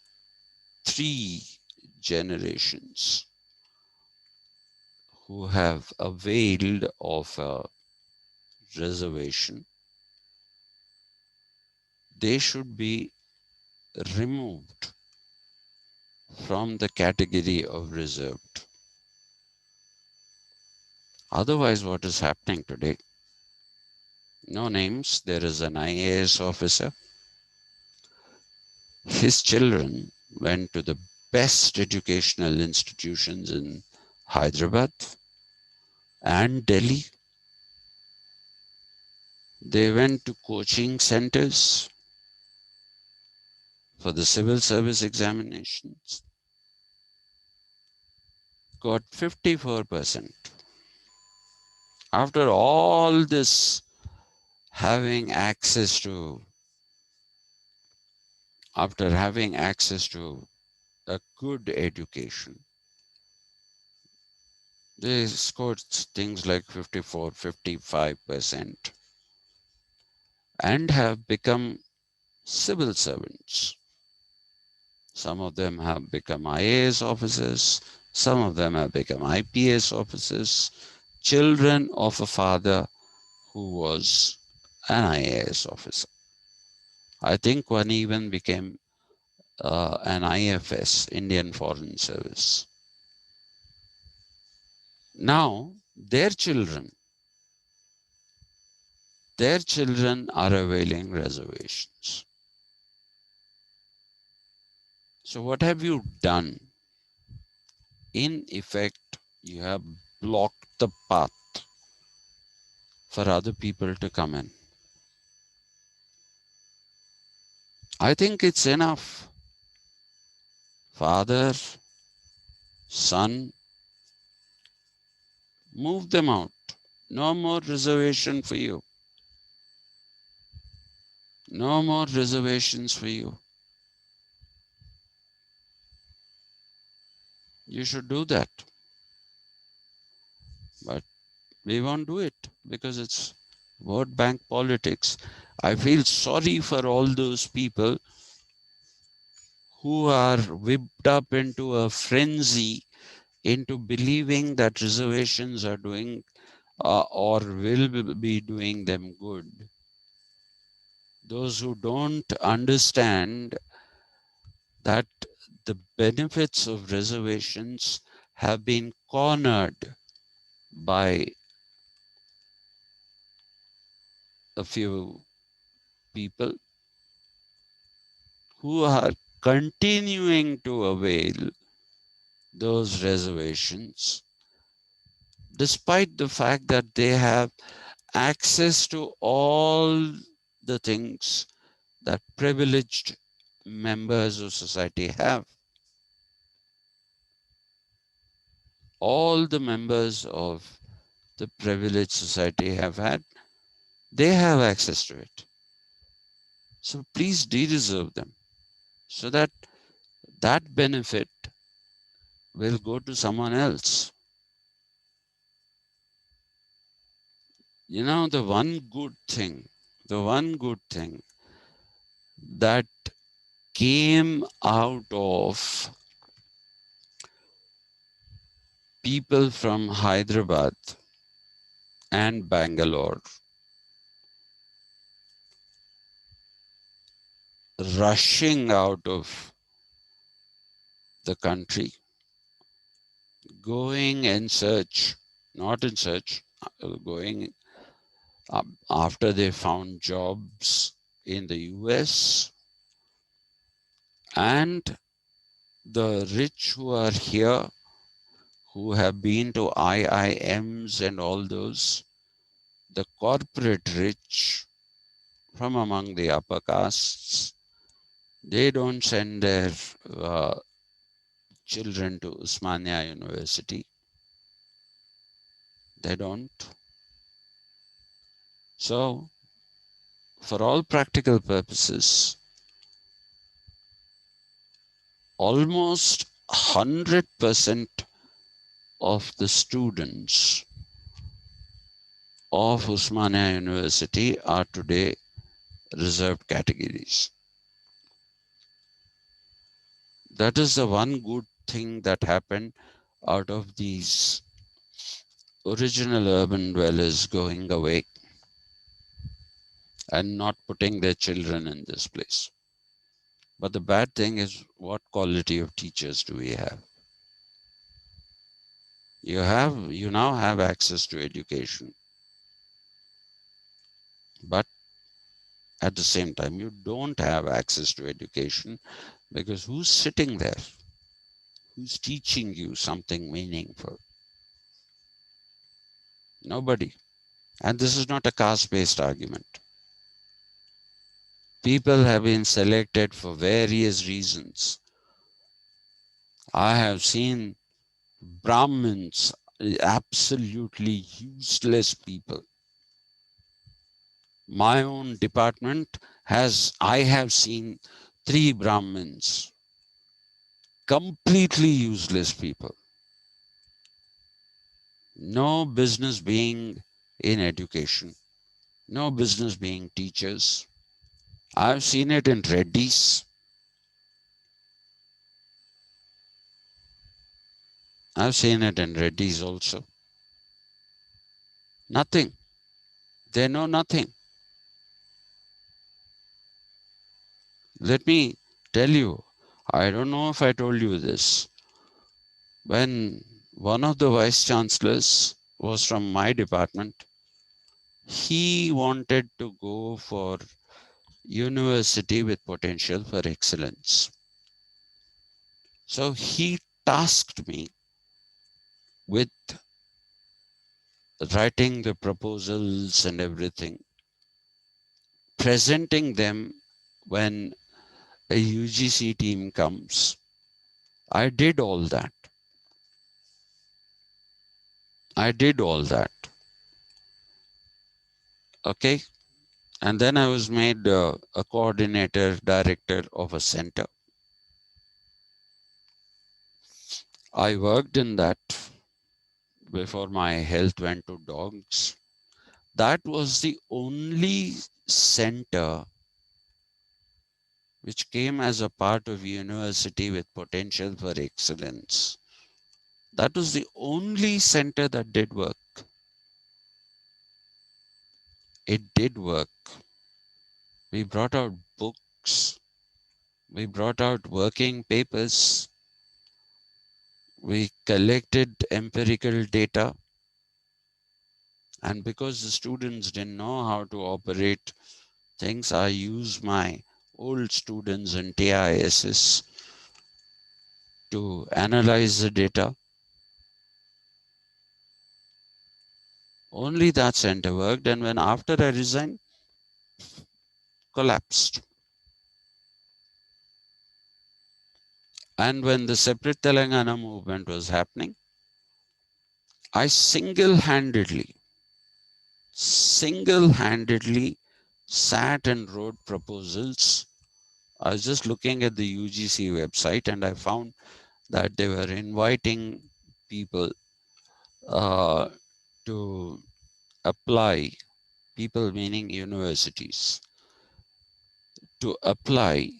3 generations who have availed of a reservation, they should be removed from the category of reserved. Otherwise, what is happening today? No names. There is an IAS officer. His children went to the best educational institutions in Hyderabad and Delhi. They went to coaching centers for the civil service examinations, got 54%. After all this, having access to, after having access to a good education, they scored things like 54, 55% and have become civil servants. Some of them have become IAS officers, some of them have become IPS officers, children of a father who was an IAS officer. I think one even became an IFS, Indian Foreign Service. Now, their children are availing reservations. So what have you done? In effect, you have blocked the path for other people to come in. I think it's enough. Father, son, Move them out. No more reservation for you. No more reservations for you. You should do that. But we won't do it because it's vote bank politics. I feel sorry for all those people who are whipped up into a frenzy into believing that reservations are doing or will be doing them good. Those who don't understand that the benefits of reservations have been cornered by a few people who are continuing to avail those reservations despite the fact that they have access to all the things that privileged members of society have. All the members of the privileged society have had, they have access to it. So please de-reserve them so that that benefit will go to someone else. You know, the one good thing that came out of people from Hyderabad and Bangalore rushing out of the country, going in search, not in search, going after they found jobs in the US, and the rich who are here, who have been to IIMs and all those, the corporate rich from among the upper castes, they don't send their uh, children to Usmania University. They don't. So, for all practical purposes, almost 100% of the students of Usmania University are today reserved categories. That is the one good thing that happened out of these original urban dwellers going away and not putting their children in this place. But the bad thing is, what quality of teachers do we have? You now have access to education, but at the same time, you don't have access to education because who's sitting there? Who's teaching you something meaningful? Nobody. And this is not a caste-based argument. People have been selected for various reasons. I have seen Brahmins, absolutely useless people. My own department I have seen 3 Brahmins, completely useless people. No business being in education, no business being teachers. I've seen it in Reddy's. I've seen it in Reddy's also. Nothing. They know nothing. Let me tell you, I don't know if I told you this. When one of the vice chancellors was from my department, he wanted to go for university with potential for excellence. So he tasked me with writing the proposals and everything, presenting them when a UGC team comes. I did all that. I did all that. Okay. And then I was made a coordinator, director of a center. I worked in that before my health went to dogs. That was the only center which came as a part of university with potential for excellence. That was the only center that did work. It did work. We brought out books. We brought out working papers. We collected empirical data. And because the students didn't know how to operate things, I used my old students in TISS to analyze the data. Only that center worked. And when after I resigned, collapsed. And when the separate Telangana movement was happening, I single-handedly sat and wrote proposals. I was just looking at the UGC website and I found that they were inviting people to apply, people meaning universities, to apply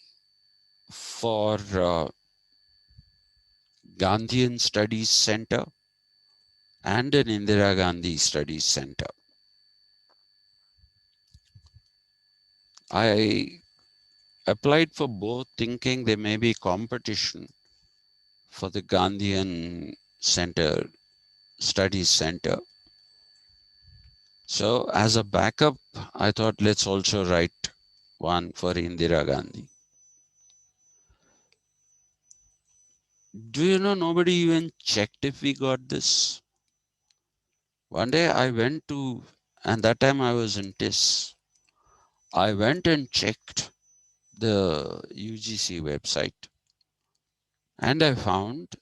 for Gandhian Studies Center and an Indira Gandhi Studies Center. I applied for both thinking there may be competition for the Gandhian Center, Studies Center. So as a backup, I thought let's also write one for Indira Gandhi. Do you know nobody even checked if we got this? One day I went to, and that time I was in TIS. I went and checked the UGC website and I found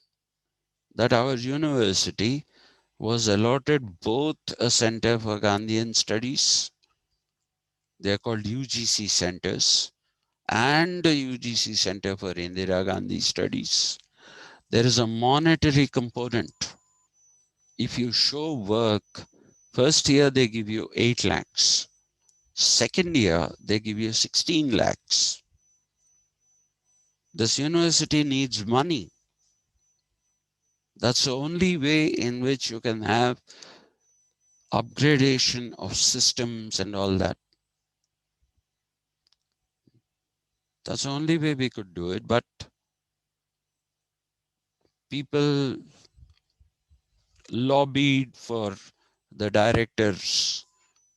that our university was allotted both a center for Gandhian studies, they are called UGC centers, and a UGC center for Indira Gandhi studies. There is a monetary component. If you show work, first year they give you 8 lakhs. Second year, they give you 16 lakhs. This university needs money. That's the only way in which you can have upgradation of systems and all that. That's the only way we could do it. But people lobbied for the director's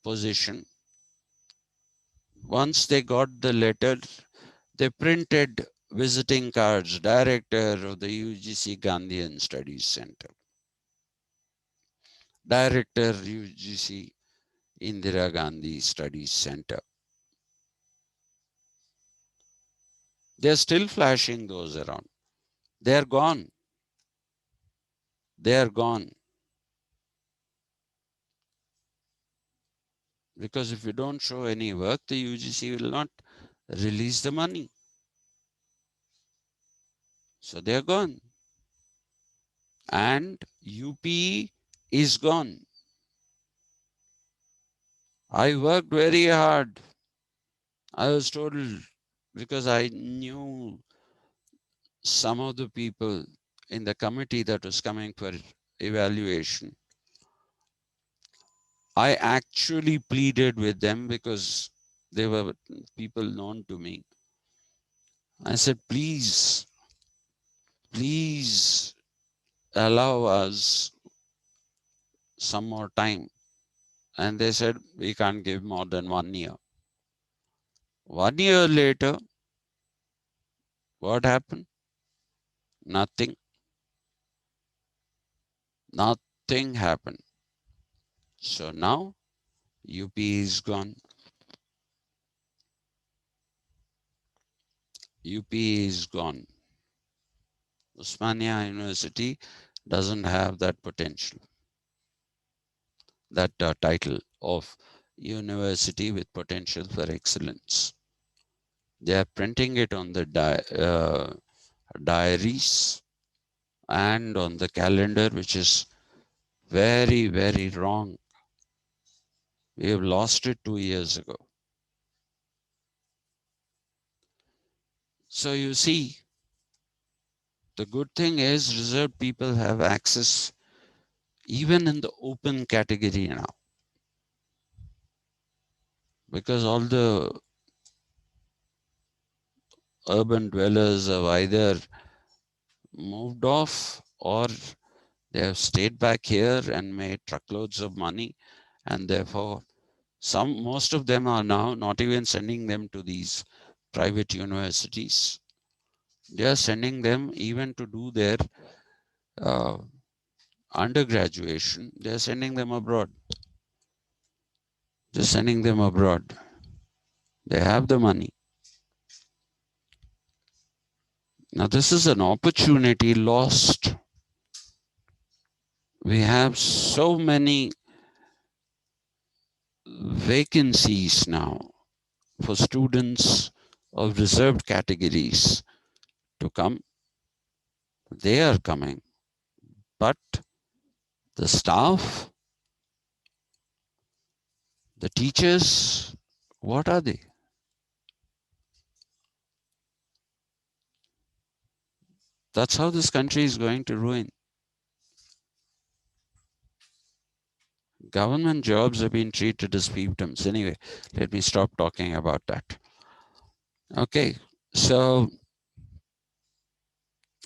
position. Once they got the letter, they printed visiting cards, director of the UGC Gandhian Studies Center, director UGC Indira Gandhi Studies Center. They're still flashing those around. They're gone. They are gone. Because if you don't show any work, the UGC will not release the money. So they're gone. And UP is gone. I worked very hard. I was told, because I knew some of the people in the committee that was coming for evaluation. I actually pleaded with them because they were people known to me. I said, please allow us some more time. And they said, we can't give more than 1 year. 1 year later, what happened? Nothing. Nothing happened. So now UP is gone. UP is gone. Osmania University doesn't have that potential. that title of University with Potential for Excellence. They are printing it on the diaries and on the calendar, which is very, very wrong. We have lost it 2 years ago. So you see, the good thing is reserved people have access even in the open category now, because all the urban dwellers have either moved off or they have stayed back here and made truckloads of money, and therefore most of them are now not even sending them to these private universities. They are sending them even to do their uh, undergraduation. They are sending them abroad. They're sending them abroad. They have the money. Now this is an opportunity lost. We have so many vacancies now for students of reserved categories to come. They are coming, but the staff, the teachers, what are they? That's how this country is going to ruin. Government jobs have been treated as fiefdoms. Anyway, let me stop talking about that. Okay, so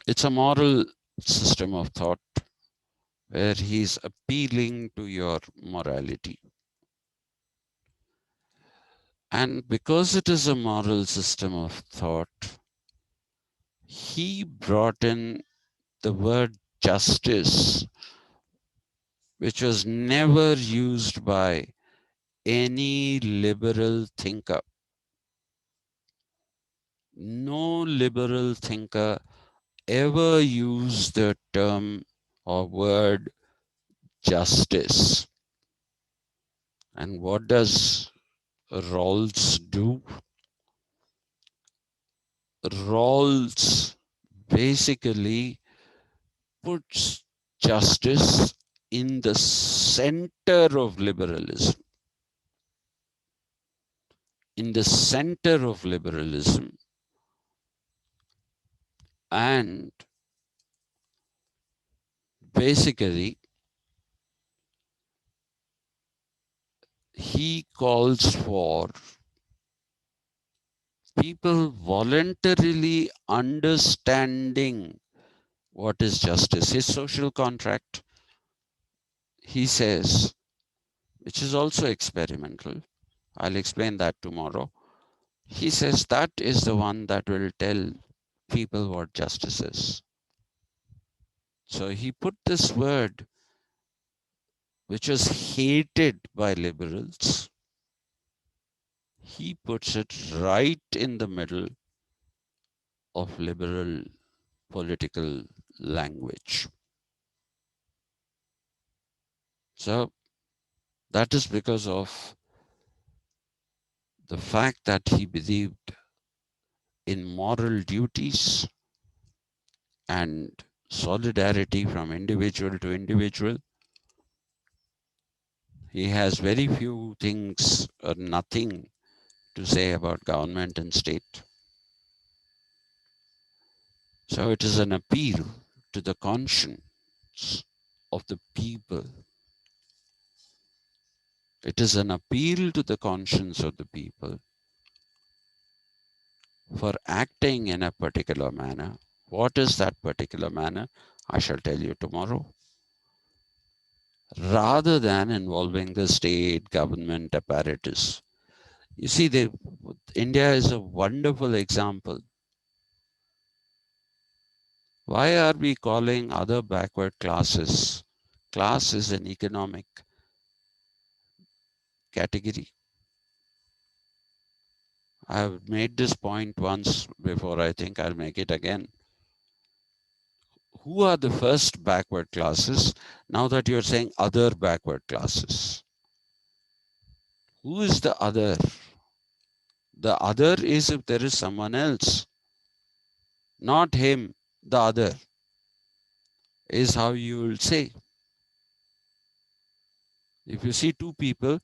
it's a moral system of thought where he's appealing to your morality. And because it is a moral system of thought, he brought in the word justice, which was never used by any liberal thinker. No liberal thinker ever used the term or word justice. And what does Rawls do? Rawls basically puts justice in the center of liberalism. In the center of liberalism. And basically, he calls for people voluntarily understanding what is justice. His social contract, he says, which is also experimental. I'll explain that tomorrow. He says that is the one that will tell people what justice is. So he put this word, which was hated by liberals, he puts it right in the middle of liberal political language. So that is because of the fact that he believed in moral duties and solidarity from individual to individual. He has very few things or nothing to say about government and state. So it is an appeal to the conscience of the people. It is an appeal to the conscience of the people for acting in a particular manner. What is that particular manner? I shall tell you tomorrow. Rather than involving the state government apparatus. You see, India is a wonderful example. Why are we calling other backward classes? Class is an economic category. I've made this point once before, I think I'll make it again. who are the first backward classes now that you're saying other backward classes? Who is the other? The other is if there is someone else, not him, the other, is how you will say. If you see two people,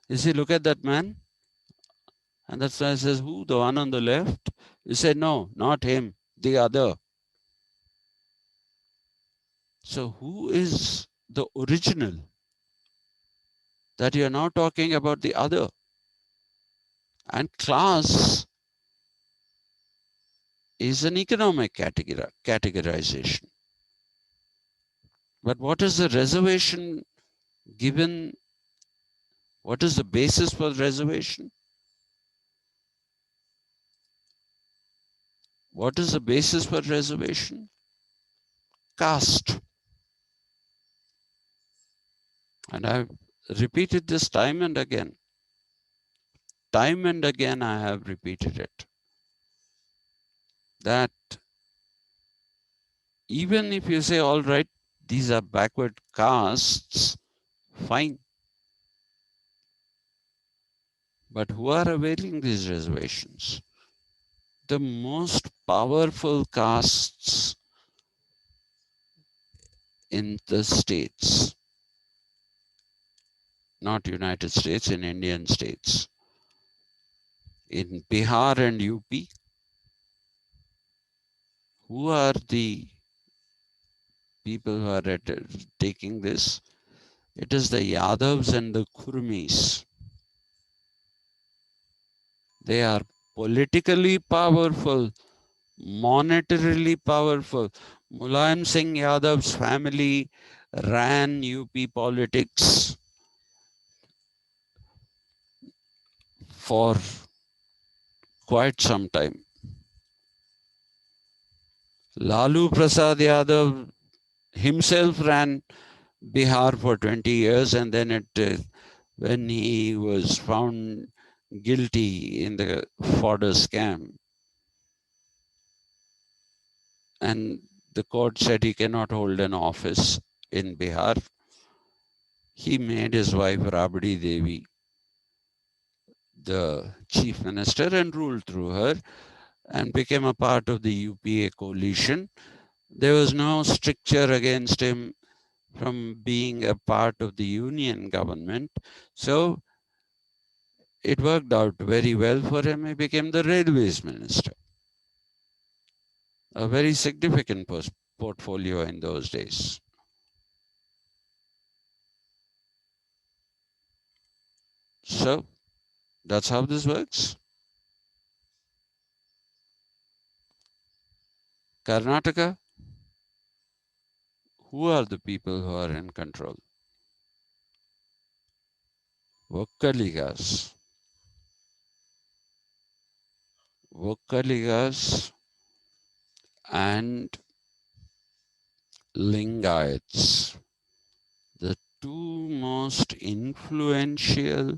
you say, look at that man. And that's why it says, who? The one on the left? You say, no, not him, the other. So who is the original? That you're now talking about the other. And class is an economic categorization. But what is the reservation given? What is the basis for reservation? What is the basis for reservation? Caste. And I've repeated this time and again. Time and again I have repeated it. That even if you say, all right, these are backward castes, fine. But who are availing these reservations? The most powerful castes in the states, not United States, in Indian states. In Bihar and UP, who are the people who are taking this? It is the Yadavs and the Kurmis. They are politically powerful, monetarily powerful. Mulayam Singh Yadav's family ran UP politics for quite some time. Lalu Prasad Yadav himself ran Bihar for 20 years, and then when he was found guilty in the fodder scam, and the court said he cannot hold an office in Bihar, he made his wife Rabdi Devi the chief minister and ruled through her and became a part of the UPA coalition. There was no stricture against him from being a part of the union government. So it worked out very well for him. He became the railways minister, a very significant portfolio in those days. So that's how this works. Karnataka, who are the people who are in control? Vokkaligas. Vokkaligas and Lingayats, the two most influential,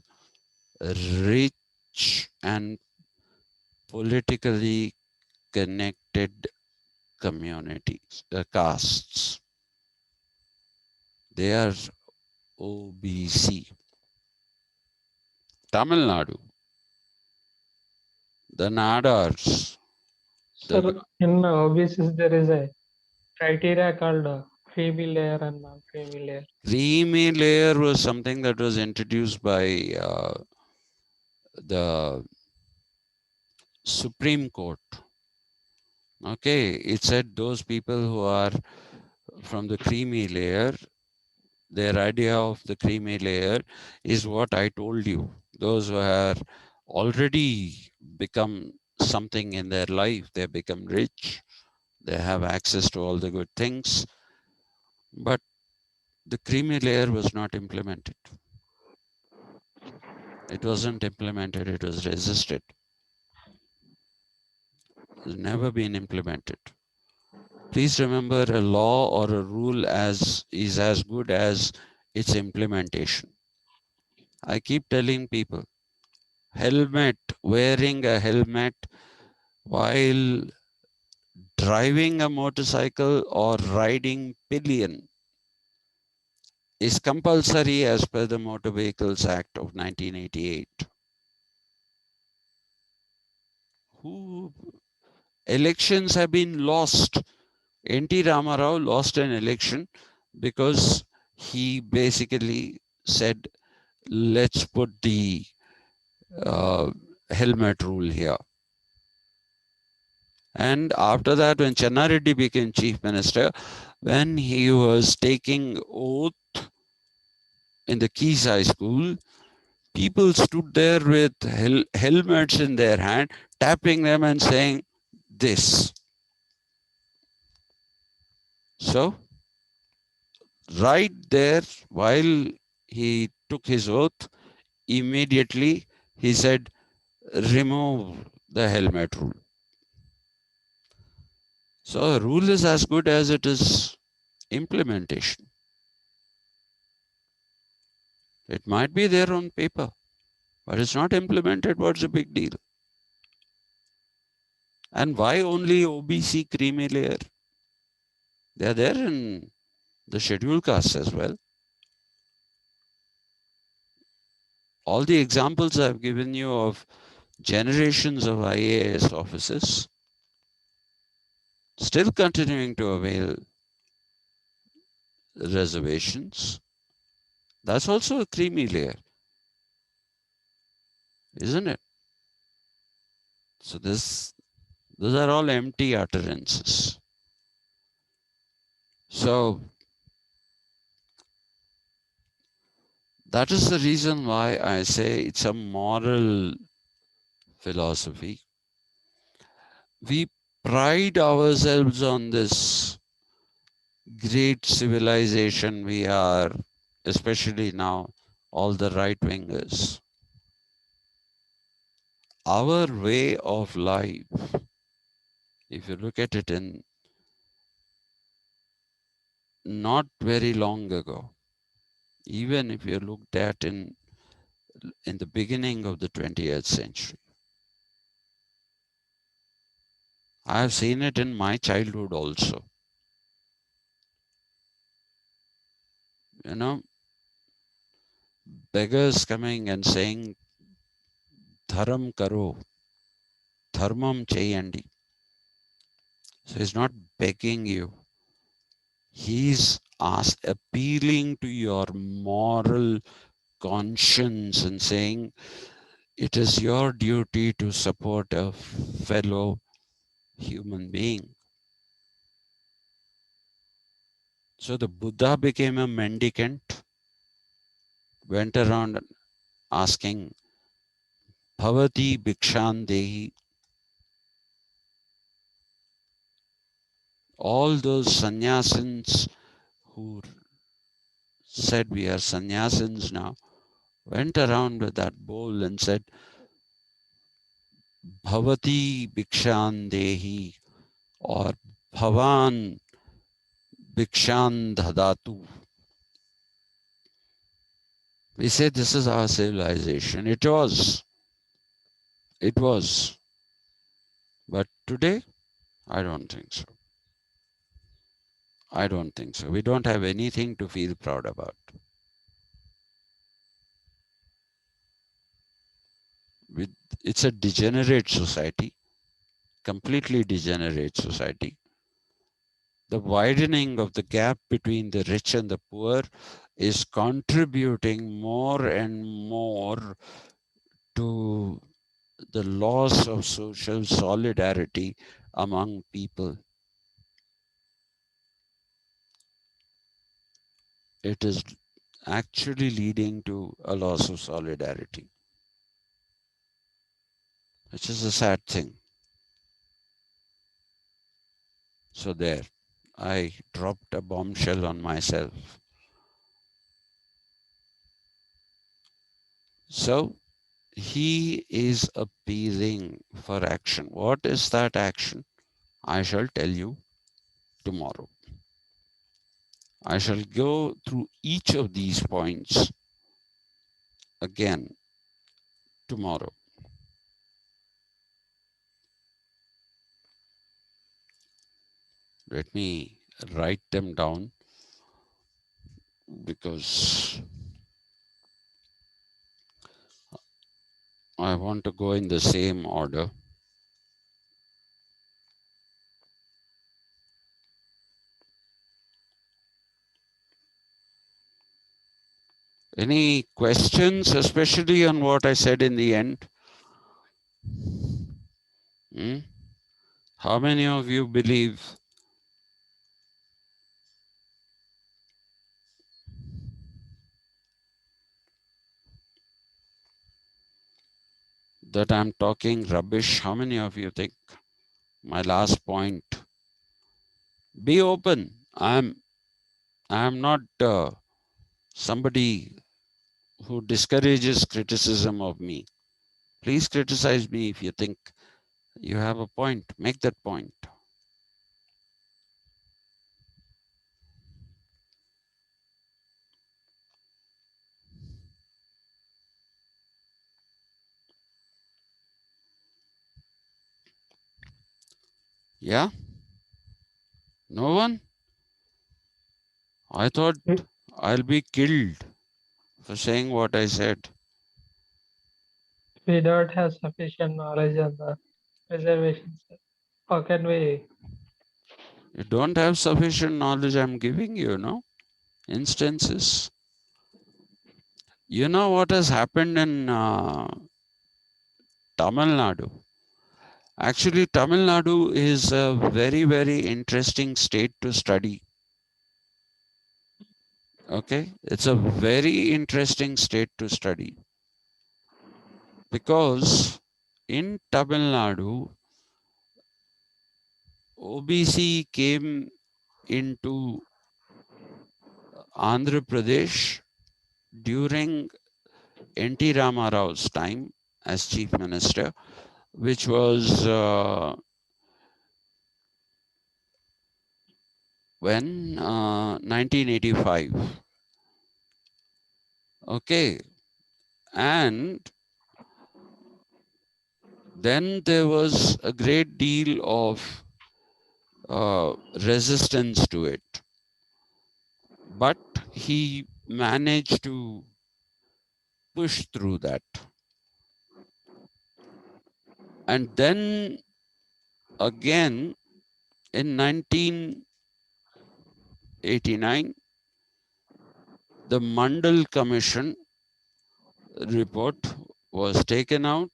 rich, and politically connected communities, castes. They are OBC. Tamil Nadu, the Nadars. Sir, in OBCs there is a criteria called creamy layer and non-creamy layer. Creamy layer was something that was introduced by the Supreme Court. Okay, it said those people who are from the creamy layer, their idea of the creamy layer is what I told you. Those who have already become something in their life, they become rich, they have access to all the good things, but the creamy layer was not implemented. It wasn't implemented, it was resisted. It's never been implemented. Please remember, a law or a rule is as good as its implementation. I keep telling people, wearing a helmet while driving a motorcycle or riding pillion is compulsory as per the Motor Vehicles Act of 1988. Who elections have been lost. N.T. Ramarao lost an election because he basically said, let's put the uh, helmet rule here. And after that, when Channareddy became chief minister, when he was taking oath in the Keys High School, people stood there with helmets in their hand, tapping them and saying this. So, right there, while he took his oath, immediately he said, remove the helmet rule. So, a rule is as good as it is implementation. It might be there on paper, but it's not implemented. What's the big deal? And why only OBC creamy layer? They are there in the scheduled castes as well. All the examples I've given you of generations of IAS officers still continuing to avail reservations, that's also a creamy layer, isn't it? So those are all empty utterances. So that is the reason why I say it's a moral philosophy. We pride ourselves on this great civilization we are, especially now, all the right wingers. Our way of life, if you look at it in not very long ago, even if you looked at in the beginning of the 20th century, I have seen it in my childhood also. You know, beggars coming and saying, Dharam karo, dharmam cheyandi. So he's not begging you. He's appealing to your moral conscience and saying, it is your duty to support a fellow human being. So the Buddha became a mendicant, went around asking, Bhavati Bhikshandehi. All those sannyasins who said we are sannyasins now went around with that bowl and said, Bhavati Bhikshandehi or Bhavan Bhikshandhadatu. We say this is our civilization. It was. It was. But today, I don't think so. I don't think so. We don't have anything to feel proud about. It's a degenerate society, completely degenerate society. The widening of the gap between the rich and the poor is contributing more and more to the loss of social solidarity among people. It is actually leading to a loss of solidarity, which is a sad thing. So there, I dropped a bombshell on myself. So he is appealing for action. What is that action? I shall tell you tomorrow. I shall go through each of these points again tomorrow. Let me write them down because I want to go in the same order. Any questions, especially on what I said in the end? Hmm? How many of you believe that I'm talking rubbish? How many of you think my last point? Be open. I'm not somebody who discourages criticism of me. Please criticize me if you think you have a point. Make that point. Yeah? No one? I thought We, I'll be killed for saying what I said. we don't have sufficient knowledge on the reservations. How can we? You don't have sufficient knowledge. I'm giving you, no? Instances. You know what has happened in Tamil Nadu? Actually, Tamil Nadu is a very, very interesting state to study. Okay? It's a very interesting state to study because in Tamil Nadu, OBC came into Andhra Pradesh during N.T. Ramarao's time as chief minister, which was when 1985. Okay, and then there was a great deal of resistance to it, but he managed to push through that. And then again in 1989, the Mandal Commission report was taken out,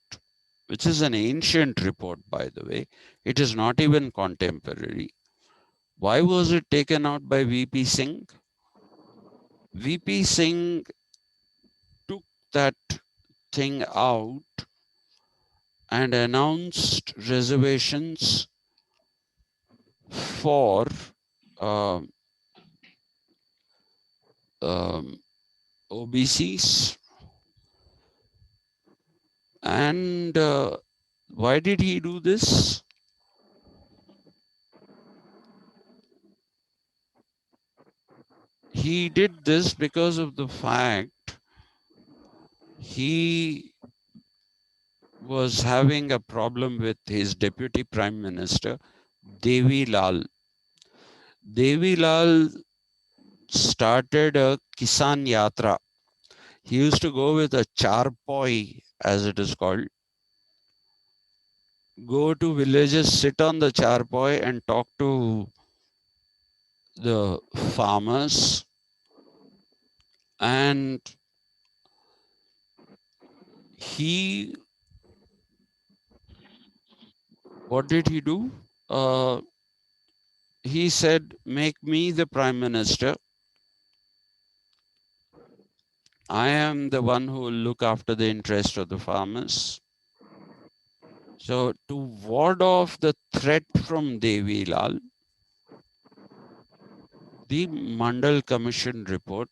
which is an ancient report, by the way. It is not even contemporary. Why was it taken out by VP Singh? VP Singh took that thing out and announced reservations for um, um, OBCs. And why did he do this? He did this because of the fact he was having a problem with his deputy prime minister, Devi Lal. Devi Lal started a Kisan Yatra. He used to go with a charpoi, as it is called, go to villages, sit on the charpoi and talk to the farmers. And he, what did he do? Uh, he said, make me the prime minister. I am the one who will look after the interest of the farmers. So to ward off the threat from Devi Lal, the Mandal Commission report,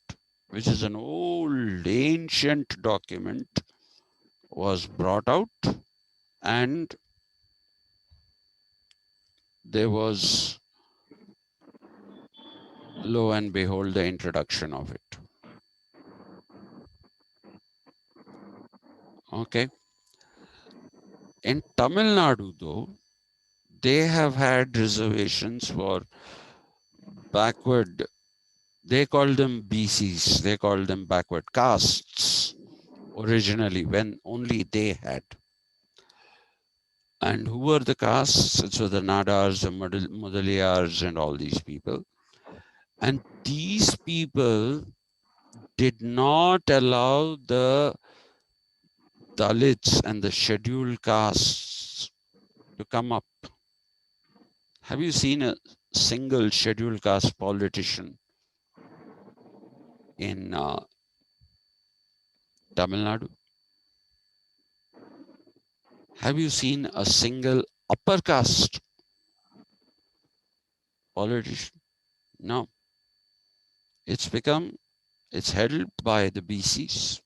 which is an old ancient document, was brought out, and there was, lo and behold, the introduction of it. Okay. In Tamil Nadu, though, they have had reservations for backward, they called them BCs, they called them backward castes originally when only they had. And who were the castes? So the Nadars, the Mudaliyars, and all these people. And these people did not allow the Dalits and the scheduled castes to come up. Have you seen a single scheduled caste politician in Tamil Nadu? Have you seen a single upper caste politician? No. It's held by the BCs.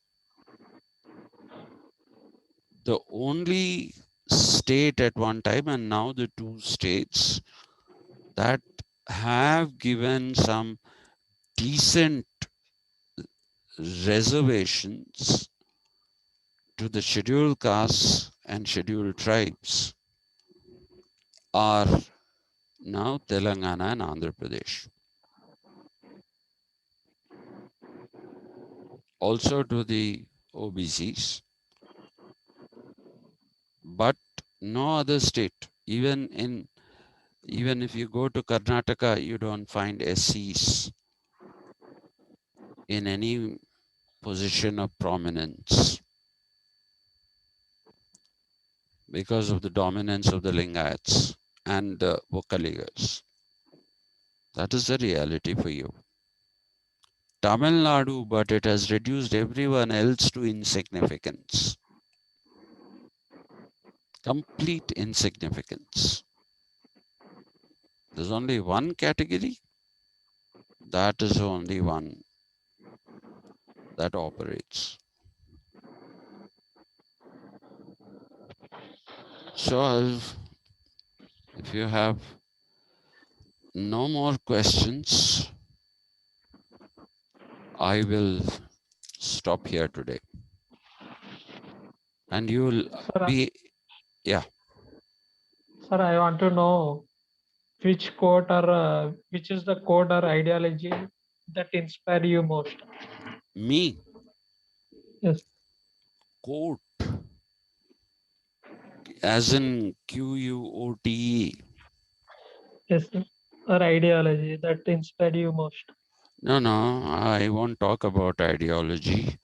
The only state at one time, and now the two states that have given some decent reservations to the scheduled castes and scheduled tribes are now Telangana and Andhra Pradesh. Also to the OBCs, but no other state. Even if you go to Karnataka, you don't find SCs in any position of prominence because of the dominance of the Lingayats and the Vokkaligas. That is the reality for you. Tamil Nadu, but it has reduced everyone else to insignificance. Complete insignificance. There's only one category. That is the only one that operates. So if you have no more questions, I will stop here today. And you will Sir, be, yeah. sir, I want to know which quote or which is the quote or ideology that inspire you most. Me, Yes, quote, as in QUOTE. yes, sir. Or ideology that inspire you most. No, no, I won't talk about ideology.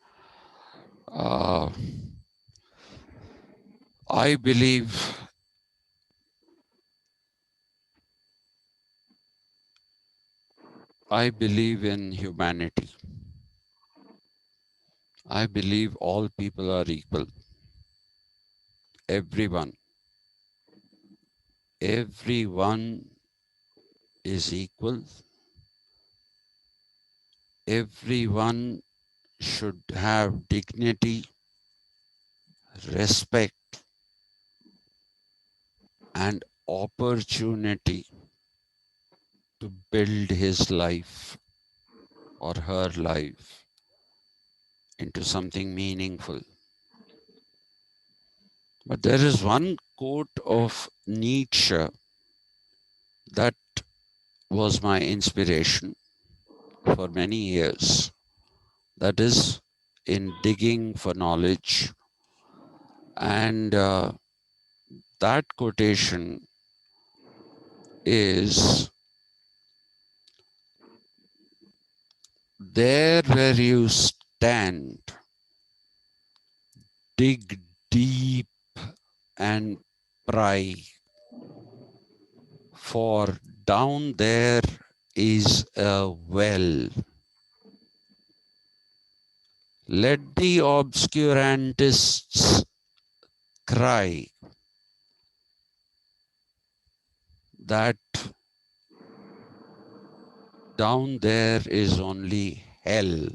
Uh, I believe in humanity. I believe all people are equal. Everyone. Everyone is equal. Everyone should have dignity, respect, and opportunity to build his life or her life into something meaningful. But there is one quote of Nietzsche that was my inspiration for many years. That is in digging for knowledge. And that quotation is, there where you stand, dig deep and pry, for down there is a well. Let the obscurantists cry that down there is only hell.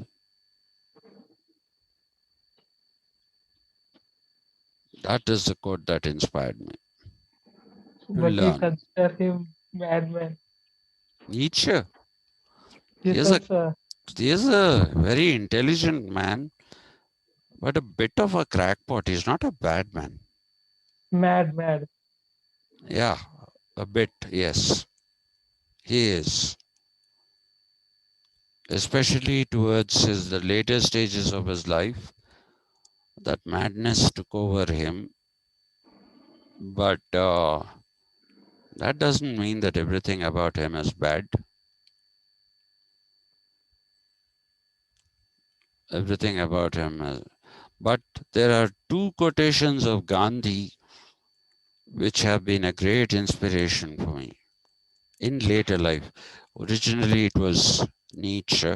That is the quote that inspired me to But you learn. consider him madman. Nietzsche, he is a Jesus, he is a very intelligent man, but a bit of a crackpot. He's not a bad man. mad. Yeah, A bit, yes. He is. Especially towards the later stages of his life, that madness took over him. But that doesn't mean that everything about him is bad. Everything about him is. But there are two quotations of Gandhi which have been a great inspiration for me in later life. Originally, it was Nietzsche,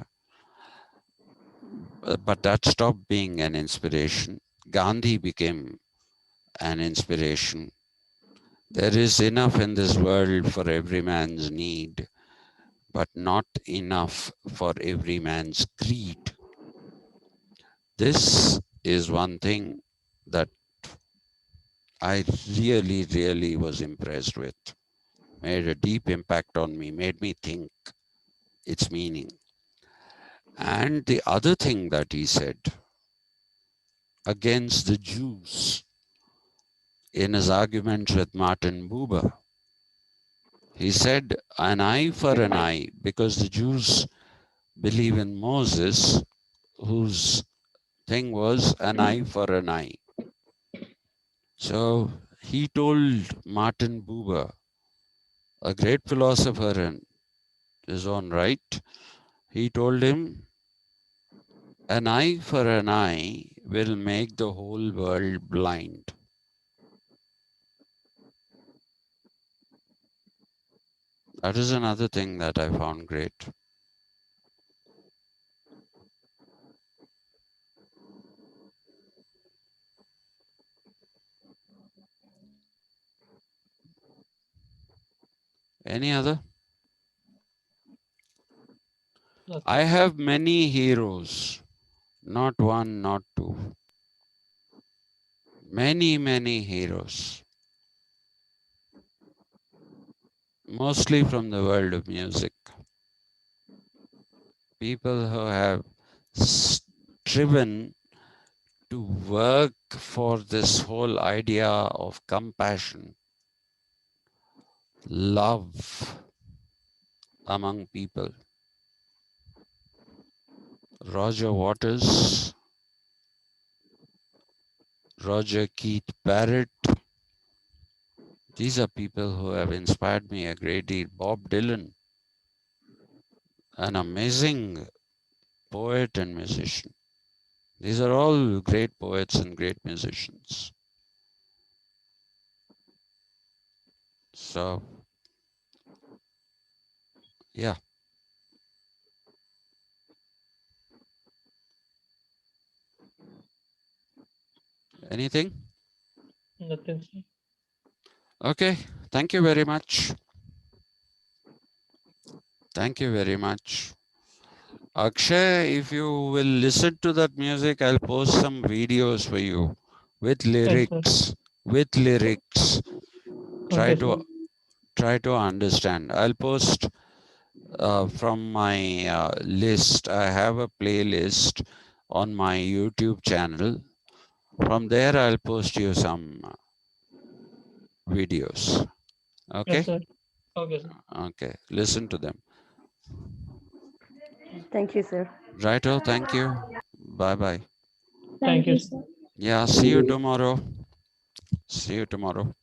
but that stopped being an inspiration. Gandhi became an inspiration. There is enough in this world for every man's need, but not enough for every man's greed. This is one thing that I really, really was impressed with. Made a deep impact on me, made me think its meaning. And the other thing that he said against the Jews in his arguments with Martin Buber, he said an eye for an eye, because the Jews believe in Moses, whose thing was an eye for an eye. So he told Martin Buber, a great philosopher in his own right, he told him, an eye for an eye will make the whole world blind. That is another thing that I found great. Any other? I Nothing. have many heroes, not one, not two. Many, many heroes, mostly from the world of music. People who have striven to work for this whole idea of compassion, love among people. Roger Waters, Roger Keith Barrett, these are people who have inspired me a great deal. Bob Dylan, an amazing poet and musician. These are all great poets and great musicians. So, yeah. Anything? Nothing, sir. Okay. Thank you very much. Thank you very much. Akshay, if you will listen to that music, I'll post some videos for you with Yes, sir. lyrics. With lyrics. Try Okay, sir. to try to understand. I'll post from my list. I have a playlist on my YouTube channel. From there, I'll post you some videos. Yes, Okay? sir. Okay, sir. Okay. Listen to them. Thank you, sir. Righto. Thank you. Bye bye. Thank Thank you, you, sir. sir. Yeah. See you tomorrow. See you tomorrow.